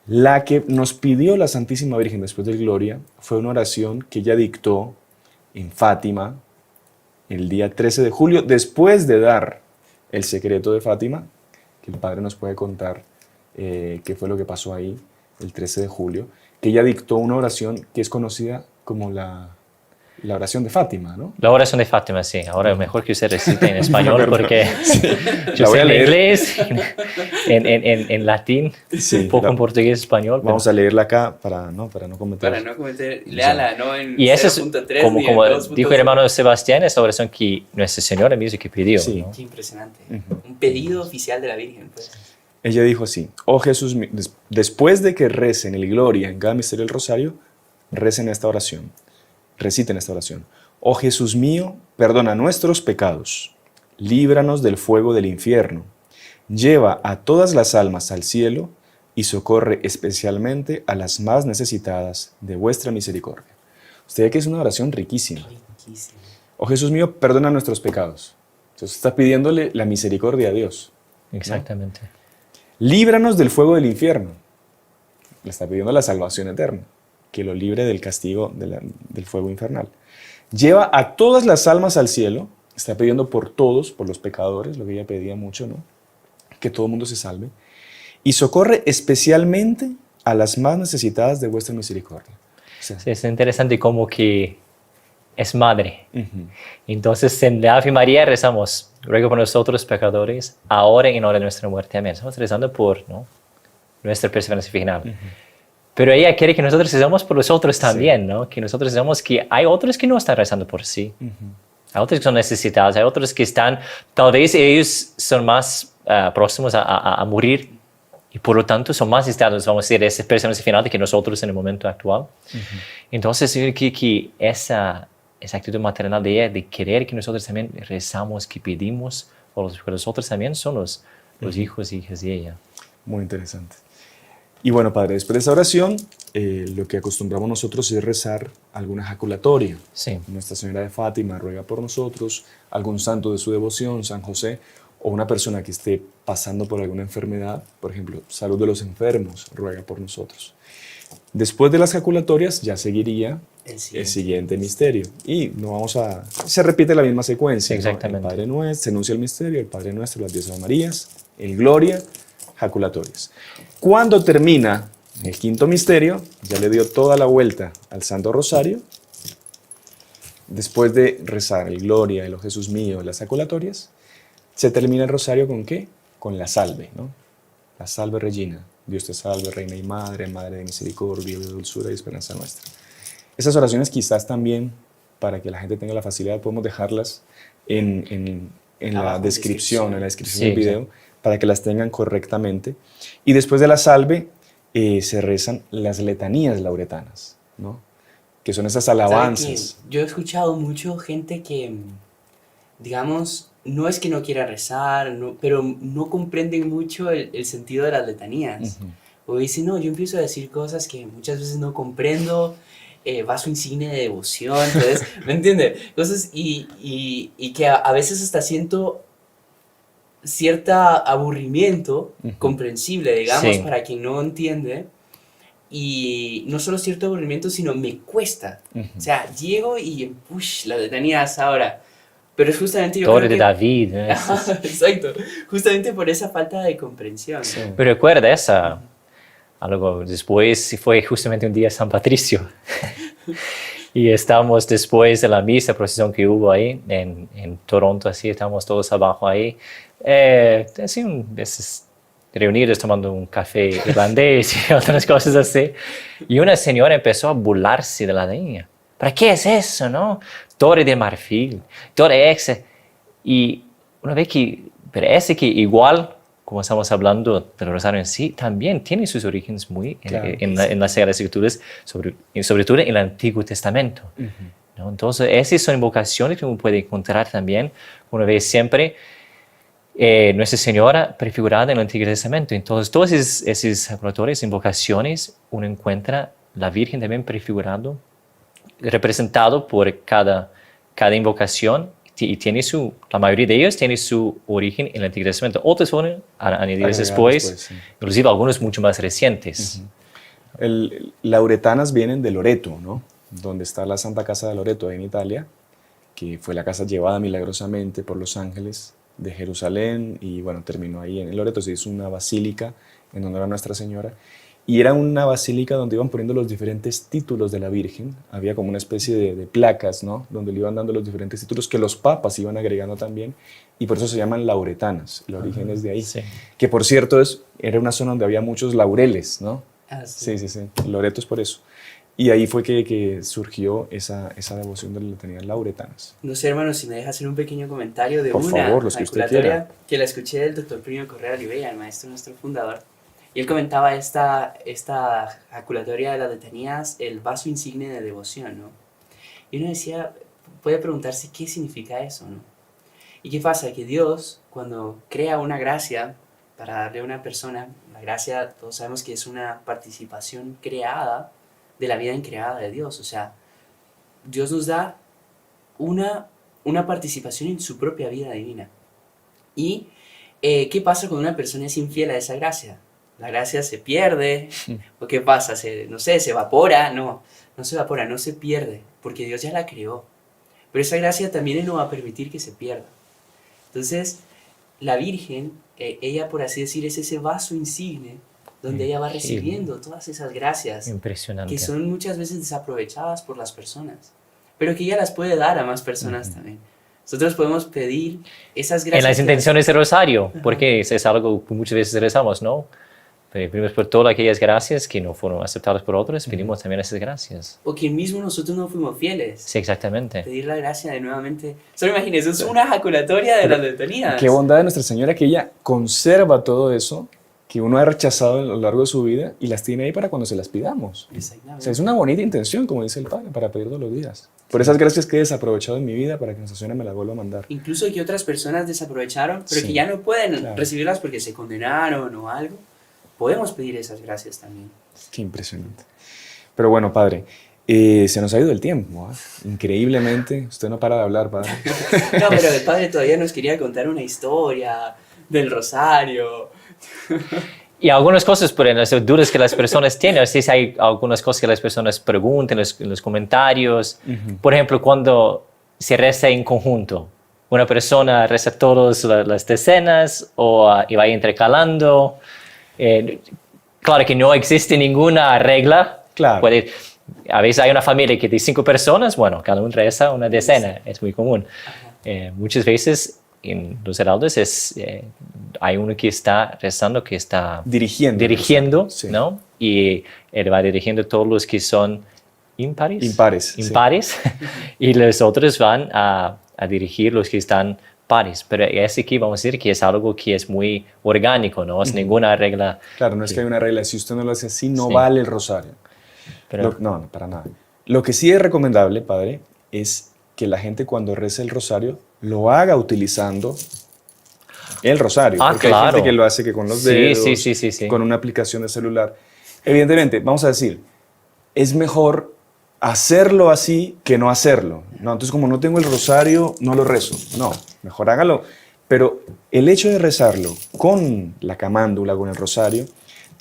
Speaker 2: La que nos pidió la Santísima Virgen después del Gloria fue una oración que ella dictó en Fátima el día 13 de julio, después de dar el secreto de Fátima, que el Padre nos puede contar qué fue lo que pasó ahí el 13 de julio, que ella dictó una oración que es conocida como la oración de Fátima, ¿no?
Speaker 1: La oración de Fátima, sí. Ahora es mejor que usted recite en español porque yo
Speaker 2: La voy
Speaker 1: sé
Speaker 2: a
Speaker 1: en
Speaker 2: leer.
Speaker 1: inglés, en latín,
Speaker 2: Sí,
Speaker 1: un poco en portugués, español. pero-
Speaker 2: Vamos a leerla acá para no cometer...
Speaker 3: Para no cometer, léala, ¿no? En
Speaker 1: Y eso es,
Speaker 3: 0.3
Speaker 1: como,
Speaker 3: ni en
Speaker 1: como
Speaker 3: 2.0.
Speaker 1: dijo el hermano Sebastián, es la oración que Nuestra Señora mismo que pidió.
Speaker 2: Sí.
Speaker 1: ¿no?
Speaker 3: Qué impresionante. Un pedido oficial de la Virgen, pues.
Speaker 2: Ella dijo así: oh Jesús, después de que recen el Gloria en cada misterio del Rosario, recen esta oración, reciten esta oración. Oh Jesús mío, perdona nuestros pecados, líbranos del fuego del infierno, lleva a todas las almas al cielo y socorre especialmente a las más necesitadas de vuestra misericordia. Usted ve que es una oración riquísima.
Speaker 3: Riquísimo.
Speaker 2: Oh Jesús mío, perdona nuestros pecados. Entonces está pidiéndole la misericordia a Dios.
Speaker 1: Exactamente.
Speaker 2: Líbranos del fuego del infierno. Le está pidiendo la salvación eterna, que lo libre del castigo del fuego infernal. Lleva a todas las almas al cielo. Está pidiendo por todos, por los pecadores, lo que ella pedía mucho, ¿no? Que todo el mundo se salve. Y socorre especialmente a las más necesitadas de vuestra misericordia. O sea,
Speaker 1: Sí, es interesante como que es madre.
Speaker 2: ujú.
Speaker 1: Entonces en la Ave María rezamos, ruego por nosotros pecadores, ahora y en hora de nuestra muerte. Amén. Estamos rezando por, ¿no?, nuestra perseverancia final. Pero ella quiere que nosotros rezamos por los otros también, ¿no? Que nosotros rezamos que hay otros que no están rezando por sí. Hay otros que son necesitados, hay otros que están, tal vez ellos son más próximos a morir y por lo tanto son más estados, vamos a decir, esas personas al final que nosotros en el momento actual. Entonces, yo creo que esa actitud maternal de ella, de querer que nosotros también rezamos, que pedimos, por los otros también son los hijos y hijas de ella.
Speaker 2: Muy interesante. Y bueno, Padre, después de esa oración, lo que acostumbramos nosotros es rezar alguna ejaculatoria.
Speaker 1: Sí.
Speaker 2: Nuestra Señora de Fátima ruega por nosotros, algún santo de su devoción, San José, o una persona que esté pasando por alguna enfermedad, por ejemplo, salud de los enfermos, ruega por nosotros. Después de las ejaculatorias ya seguiría el siguiente misterio. Y no vamos a... Se repite la misma secuencia.
Speaker 1: Exactamente.
Speaker 2: ¿No? El Padre Nuestro, se enuncia el misterio, el Padre Nuestro, las 10 Ave Marías, el Gloria, ejaculatorias. Cuando termina el quinto misterio, ya le dio toda la vuelta al Santo Rosario. Después de rezar el Gloria, el Oh Jesús mío, las ejaculatorias, se termina el rosario ¿con qué? Con la salve, ¿no? La salve Regina. Dios te salve, Reina y Madre, Madre de misericordia, de dulzura y esperanza nuestra. Esas oraciones quizás también, para que la gente tenga la facilidad, podemos dejarlas en la descripción, en la descripción del video, para que las tengan correctamente. Y después de la salve se rezan las letanías lauretanas, ¿no? Que son esas alabanzas.
Speaker 3: Yo he escuchado mucho gente que, digamos, no es que no quiera rezar, pero no comprenden mucho el sentido de las letanías. O dicen, no, yo empiezo a decir cosas que muchas veces no comprendo, vaso insigne de devoción, entonces, ¿me entiendes? Cosas y que a veces hasta siento cierto aburrimiento comprensible, digamos, para quien no entiende. Y no solo cierto aburrimiento, sino me cuesta. O sea, llego y, las letanías ahora. Pero es justamente yo
Speaker 1: Torre
Speaker 3: creo
Speaker 1: de
Speaker 3: que...
Speaker 1: David.
Speaker 3: Exacto. Justamente por esa falta de comprensión.
Speaker 2: Sí.
Speaker 1: Pero recuerda algo después, fue justamente un día de San Patricio. Y estábamos después de la misa, procesión que hubo ahí en Toronto, así, estábamos todos abajo ahí. Así, veces reunidos tomando un café irlandés y otras cosas así. Y una señora empezó a burlarse de la niña. ¿Para qué es eso, no? Torre de marfil, torre exa. Y una vez que parece que igual, como estamos hablando del rosario en sí, también tiene sus orígenes muy en las Sagradas Escrituras, sobre todo en el Antiguo Testamento. ¿No? Entonces, esas son invocaciones que uno puede encontrar también, una vez siempre, Nuestra Señora prefigurada en el Antiguo Testamento. Entonces, todas esas ejaculatorias, invocaciones, uno encuentra la Virgen también prefigurado, representado por cada invocación, y tiene la mayoría de ellos tiene su origen en el Antiguo Testamento. Otros fueron añadidos después, inclusive algunos mucho más recientes.
Speaker 2: Lauretanas vienen de Loreto, ¿no? Donde está la Santa Casa de Loreto en Italia, que fue la casa llevada milagrosamente por los ángeles de Jerusalén, y bueno, terminó ahí en Loreto. Se hizo una basílica en honor a Nuestra Señora, y era una basílica donde iban poniendo los diferentes títulos de la Virgen. Había como una especie de placas, ¿no? Donde le iban dando los diferentes títulos que los papas iban agregando también, y por eso se llaman lauretanas. El origen es de ahí. Sí. Que por cierto era una zona donde había muchos laureles, ¿no? Sí. Loreto es por eso. Y ahí fue que surgió esa devoción de las letanías lauretanas.
Speaker 3: No sé, hermano, si me deja hacer un pequeño comentario de
Speaker 2: por favor, los que usted quiera.
Speaker 3: Que la escuché del doctor Plinio Correa Olivella, el maestro nuestro fundador. Y él comentaba esta ejaculatoria de las letanías, el vaso insigne de devoción, ¿no? Y uno decía, puede preguntarse qué significa eso, ¿no? ¿Y qué pasa? Que Dios, cuando crea una gracia para darle a una persona, la gracia, todos sabemos que es una participación creada de la vida increada de Dios. O sea, Dios nos da una participación en su propia vida divina. ¿Y qué pasa cuando una persona es infiel a esa gracia? La gracia se pierde, ¿o qué pasa? Se evapora. No se evapora, no se pierde, porque Dios ya la creó. Pero esa gracia también no va a permitir que se pierda. Entonces, la Virgen, ella, por así decir, es ese vaso insigne donde ella va recibiendo todas esas gracias.
Speaker 1: Impresionante.
Speaker 3: Que son muchas veces desaprovechadas por las personas, pero que ella las puede dar a más personas también. Nosotros podemos pedir esas gracias.
Speaker 1: En las intenciones del rosario, porque es algo que muchas veces rezamos, ¿no? Pedimos por todas aquellas gracias que no fueron aceptadas por otros, pedimos también esas gracias.
Speaker 3: O que mismo nosotros no fuimos fieles.
Speaker 1: Sí, exactamente.
Speaker 3: Pedir la gracia de nuevamente. Solo imagínense, es una ejaculatoria de la letanías.
Speaker 2: Qué bondad de Nuestra Señora que ella conserva todo eso, que uno ha rechazado a lo largo de su vida y las tiene ahí para cuando se las pidamos. O
Speaker 3: Exactamente.
Speaker 2: sea, es una bonita intención, como dice el Padre, para pedir todos los días. Por esas gracias que he desaprovechado en mi vida, para que en estaciones me las vuelva a mandar.
Speaker 3: Incluso que otras personas desaprovecharon, pero
Speaker 2: Sí,
Speaker 3: que ya no pueden
Speaker 2: claro.
Speaker 3: recibirlas porque se condenaron o algo. Podemos pedir esas gracias también.
Speaker 2: Qué impresionante. Pero bueno, Padre, se nos ha ido el tiempo. Increíblemente, usted no para de hablar, Padre.
Speaker 3: No, pero el padre todavía nos quería contar una historia del rosario.
Speaker 1: Y algunas cosas, por las dudas que las personas tienen, si hay algunas cosas que las personas preguntan en los comentarios. Por ejemplo, cuando se reza en conjunto, una persona reza todas las decenas y va intercalando. Claro que no existe ninguna regla.
Speaker 2: Claro.
Speaker 1: A veces hay una familia que de 5 personas, bueno, cada uno reza una decena, es muy común. Muchas veces en los heraldos hay uno que está rezando, que está dirigiendo,
Speaker 2: Sí.
Speaker 1: ¿no? Y él va dirigiendo todos los que son impares.
Speaker 2: Impares,
Speaker 1: Y los otros van a dirigir los que están pares. Pero aquí vamos a decir que es algo que es muy orgánico, no es ninguna regla.
Speaker 2: Claro, no es que hay una regla. Si usted no lo hace así, no
Speaker 1: Sí.
Speaker 2: vale el rosario.
Speaker 1: Pero,
Speaker 2: No, para nada. Lo que sí es recomendable, Padre, es que la gente cuando reza el rosario lo haga utilizando el rosario. Porque hay
Speaker 1: claro.
Speaker 2: gente que lo hace que con los
Speaker 1: Sí,
Speaker 2: dedos,
Speaker 1: sí.
Speaker 2: con una aplicación de celular. Evidentemente, vamos a decir, es mejor hacerlo así que no hacerlo. No, entonces, como no tengo el rosario, no lo rezo. No, mejor hágalo. Pero el hecho de rezarlo con la camándula, con el rosario,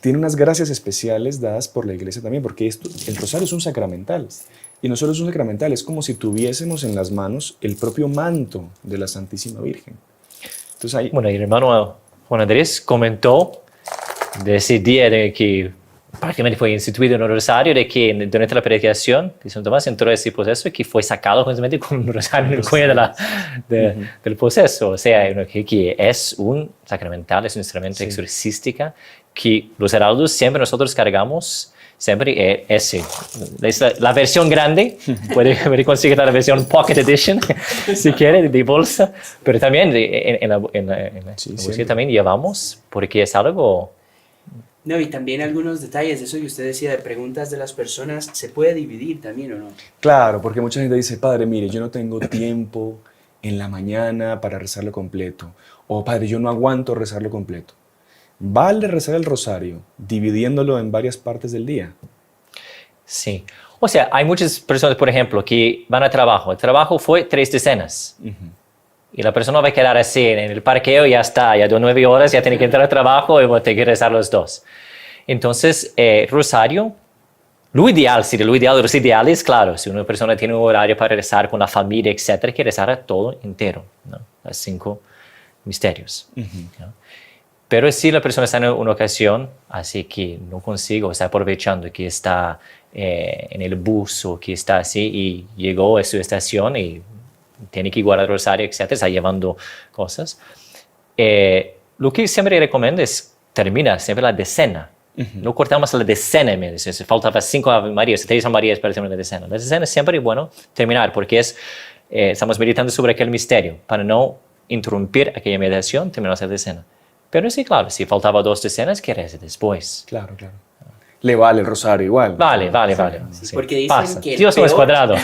Speaker 2: tiene unas gracias especiales dadas por la Iglesia también, porque el rosario es un sacramental. Y no solo es un sacramental, es como si tuviésemos en las manos el propio manto de la Santísima Virgen. Entonces ahí,
Speaker 1: bueno, y el hermano Juan Andrés comentó de ese día de que prácticamente fue instituido en el rosario, de que durante la predicación de San Tomás entró ese proceso que fue sacado justamente con un rosario en el cuello del proceso. O sea, que es un sacramental, es un instrumento exorcística que los heraldos siempre nosotros cargamos, siempre ese. Es la versión grande, puede conseguir la versión Pocket Edition, si quiere, de bolsa, pero también en la bolsilla también llevamos, porque es algo...
Speaker 3: No, y también algunos detalles de eso que usted decía de preguntas de las personas, ¿se puede dividir también o no?
Speaker 2: claro, porque mucha gente dice, Padre, mire, yo no tengo tiempo en la mañana para rezarlo completo. O, Padre, yo no aguanto rezarlo completo. Vale rezar el rosario, dividiéndolo en varias partes del día.
Speaker 1: Sí. O sea, hay muchas personas, por ejemplo, que van a trabajo. El trabajo fue 3 decenas. Y la persona va a quedar así en el parqueo, ya está, ya 9 horas, ya tiene que entrar al trabajo y va a tener que rezar los 2. Entonces, rosario, lo ideal de los ideales, claro, si una persona tiene un horario para rezar con la familia, etcétera, que rezar todo entero, ¿no? Los 5 misterios. ¿no? Pero si la persona está en una ocasión, así que no consigo, está aprovechando que está en el bus o que está así y llegó a su estación y tiene que guardar el rosario, etcétera, está llevando cosas. Lo que siempre recomiendo es terminar siempre la decena. No cortamos la decena, me dice, si faltaba 5 Ave Marías, 3 Ave Marías para terminar la decena. La decena es siempre bueno terminar porque estamos meditando sobre aquel misterio para no interrumpir aquella meditación, terminamos la decena. Pero sí, claro, si faltaba 2 decenas, ¿qué reza después?
Speaker 2: Claro. Le vale el rosario igual.
Speaker 1: Vale.
Speaker 3: Sí, porque dicen que el
Speaker 1: Dios no es
Speaker 3: peor-
Speaker 1: cuadrado.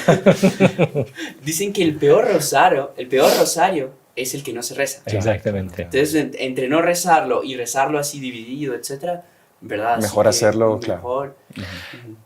Speaker 3: Dicen que el peor rosario es el que no se reza.
Speaker 1: Exactamente.
Speaker 3: Entonces, entre no rezarlo y rezarlo así dividido, etcétera, ¿verdad?
Speaker 2: Mejor
Speaker 3: Así que
Speaker 2: hacerlo,
Speaker 3: mejor.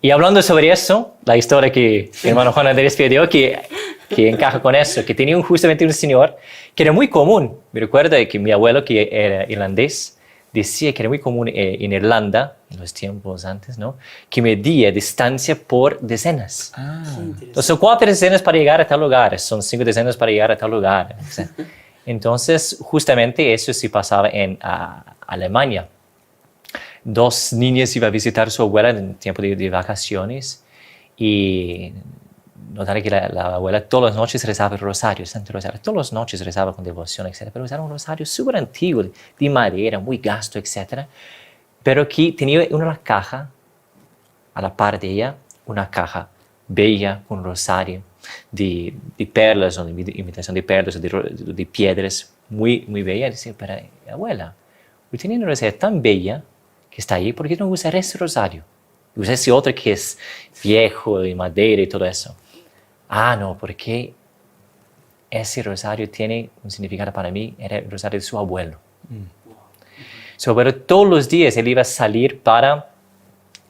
Speaker 1: Y hablando sobre eso, la historia que mi hermano Juan Andrés pidió, que encaja con eso, que tenía justamente un señor que era muy común. Me recuerdo que mi abuelo, que era irlandés, decía que era muy común en Irlanda, en los tiempos antes, ¿no? Que medía distancia por decenas.
Speaker 3: Qué interesante.
Speaker 1: Entonces, son 4 decenas para llegar a tal lugar, son 5 decenas para llegar a tal lugar. Entonces, justamente eso sí pasaba en Alemania. 2 niñas iban a visitar a su abuela en tiempo de vacaciones y notaron que la abuela todas las noches rezaba el rosario, Santo Rosario, todas las noches rezaba con devoción, etc. Pero era un rosario súper antiguo, de madera, muy gasto, etc. Pero que tenía una caja a la par de ella, una caja bella con un rosario de perlas, o de imitación de perlas, o de piedras, muy, muy bella. Y decía, pero abuela, usted tiene una rosario tan bella, que está ahí, ¿por qué no usar ese rosario? Usa ese otro que es viejo, de madera y todo eso. Ah, no, porque ese rosario tiene un significado para mí, era el rosario de su abuelo. Su abuelo todos los días él iba a salir para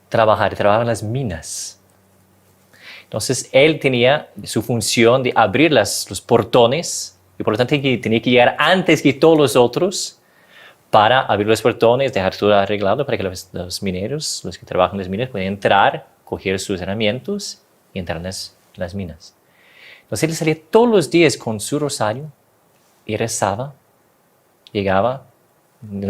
Speaker 1: trabajaba en las minas. Entonces él tenía su función de abrir los portones y por lo tanto tenía que llegar antes que todos los otros para abrir los portones, dejar todo arreglado para que los mineros, los que trabajan en las minas, puedan entrar, coger sus herramientas y entrar en las minas. Entonces él salía todos los días con su rosario y rezaba, llegaba.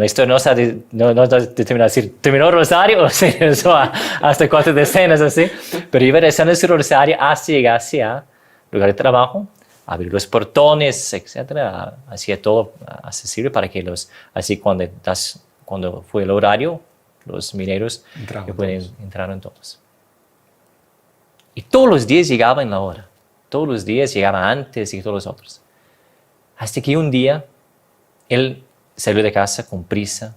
Speaker 1: Esto no está determinado decir, terminó el rosario, o se rezó hasta 4 decenas, así, pero iba rezando su rosario hasta llegar hacia el lugar de trabajo, abrir los portones, etcétera, hacía todo accesible para que así cuando fue el horario, los mineros entraron todos. Y todos los días llegaba en la hora, todos los días llegaba antes que todos los otros. Hasta que un día, él salió de casa con prisa,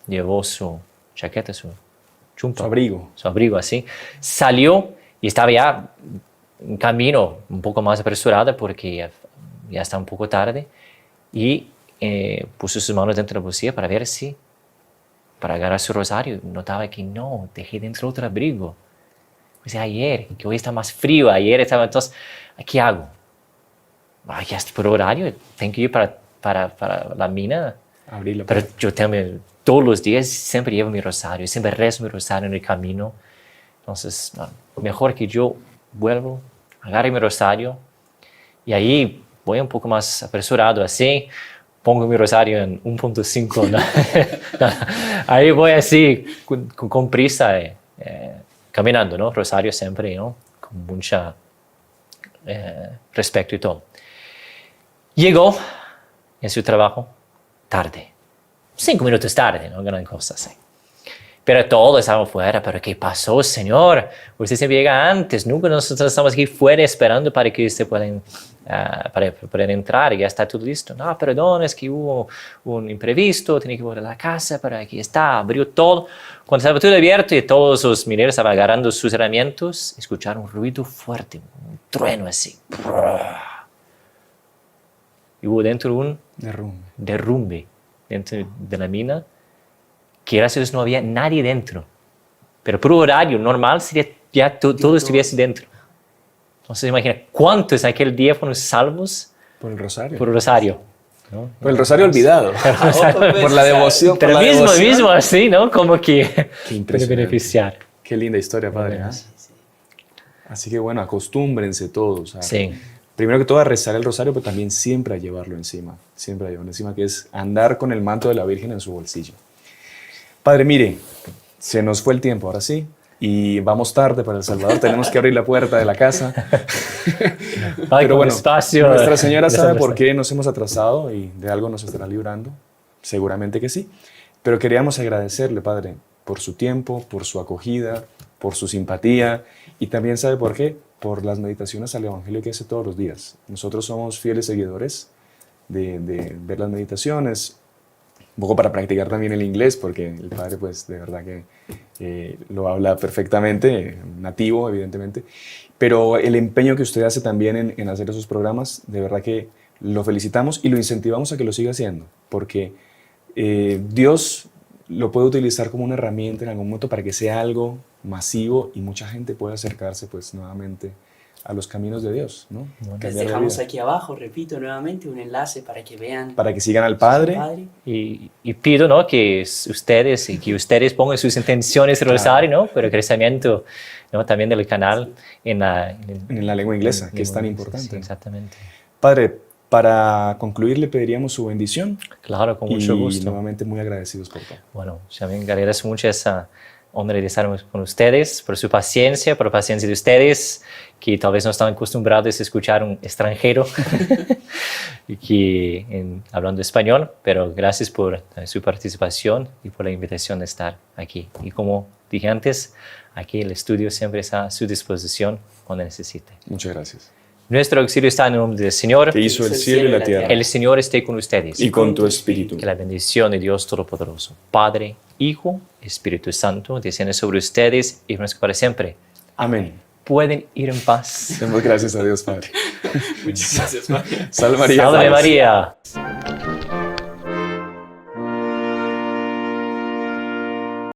Speaker 1: llevó su chaqueta, su chumpa, su abrigo así, salió y estaba ya en camino un poco más apresurada porque ya estaba un poco tarde y puso sus manos dentro de la bolsilla para agarrar su rosario. Notaba que no, dejé dentro otro abrigo. Pues ayer, que hoy está más frío, ayer estaba, entonces, ¿qué hago? Ya está por horario, tengo que ir para la mina. Pero yo todos los días siempre llevo mi rosario, siempre rezo mi rosario en el camino. Entonces, mejor que yo vuelvo, agarre mi rosario y ahí voy un poco más apresurado así, pongo mi rosario en 1.5. ¿no? Ahí voy así, con prisa, caminando, ¿no? Rosario siempre, ¿no? Con mucha respeto y todo. Llegó en su trabajo tarde, 5 minutos tarde, no gran cosa así. Pero todos estaban fuera. ¿Pero qué pasó, señor? Usted siempre llega antes. Nunca nosotros estamos aquí fuera esperando para que usted pueda entrar. Ya está todo listo. No, perdón, es que hubo un imprevisto. Tenía que volver a la casa, pero aquí está. Abrió todo. Cuando estaba todo abierto y todos los mineros estaban agarrando sus herramientas, escucharon un ruido fuerte, un trueno así. Y hubo dentro un derrumbe dentro de la mina, que gracias a Dios no había nadie dentro. Pero por horario normal sería ya todo estuviese dentro. Entonces imagina cuántos aquel día fueron salvos
Speaker 2: por el rosario.
Speaker 1: Por el rosario, ¿no?
Speaker 2: Por el rosario olvidado. Por la devoción.
Speaker 1: Pero
Speaker 2: por la
Speaker 1: mismo así, ¿no? Como que puede beneficiar.
Speaker 2: Qué linda historia, padre.
Speaker 1: Bueno,
Speaker 2: sí. Así que bueno, acostúmbrense todos a,
Speaker 1: sí.
Speaker 2: Primero que todo a rezar el rosario, pero también siempre a llevarlo encima. Siempre a llevarlo encima, que es andar con el manto de la Virgen en su bolsillo. Padre, mire, se nos fue el tiempo, ahora sí, y vamos tarde para El Salvador, tenemos que abrir la puerta de la casa. Pero bueno, Nuestra Señora sabe por qué nos hemos atrasado y de algo nos estará librando, seguramente que sí. Pero queríamos agradecerle, Padre, por su tiempo, por su acogida, por su simpatía, y también sabe por qué, por las meditaciones al Evangelio que hace todos los días. Nosotros somos fieles seguidores de ver las meditaciones, un poco para practicar también el inglés, porque el padre pues de verdad que lo habla perfectamente, nativo evidentemente, pero el empeño que usted hace también en hacer esos programas, de verdad que lo felicitamos y lo incentivamos a que lo siga haciendo, porque Dios lo puede utilizar como una herramienta en algún momento para que sea algo masivo y mucha gente pueda acercarse pues nuevamente a los caminos de Dios, ¿no?
Speaker 3: Les dejamos aquí abajo, repito nuevamente, un enlace para que vean.
Speaker 2: Para que sigan al Padre.
Speaker 1: Y pido, ¿no? que ustedes pongan sus intenciones en rosario, ¿no? Pero el crecimiento, ¿no? También del canal en la
Speaker 2: lengua inglesa, que es tan importante.
Speaker 1: Sí, exactamente.
Speaker 2: Padre, para concluir le pediríamos su bendición.
Speaker 1: Claro, con mucho gusto.
Speaker 2: Y nuevamente muy agradecidos por todo.
Speaker 1: Bueno, también agradezco mucho esa honra de estar con ustedes, por su paciencia, por la paciencia de ustedes, que tal vez no están acostumbrados a escuchar un extranjero hablando español, pero gracias por su participación y por la invitación de estar aquí. Y como dije antes, aquí el estudio siempre está a su disposición cuando necesite.
Speaker 2: Muchas gracias.
Speaker 1: Nuestro auxilio está en el nombre del Señor.
Speaker 2: que hizo el cielo y la tierra,
Speaker 1: El Señor esté con ustedes.
Speaker 2: y con tu espíritu.
Speaker 1: Que la bendición de Dios Todopoderoso, Padre, Hijo, Espíritu Santo, descienda sobre ustedes y permanezca para siempre.
Speaker 2: Amén.
Speaker 1: Pueden ir en paz.
Speaker 2: Demos gracias a Dios, Padre.
Speaker 3: Muchas gracias, María.
Speaker 2: Salve María.
Speaker 1: Salve María.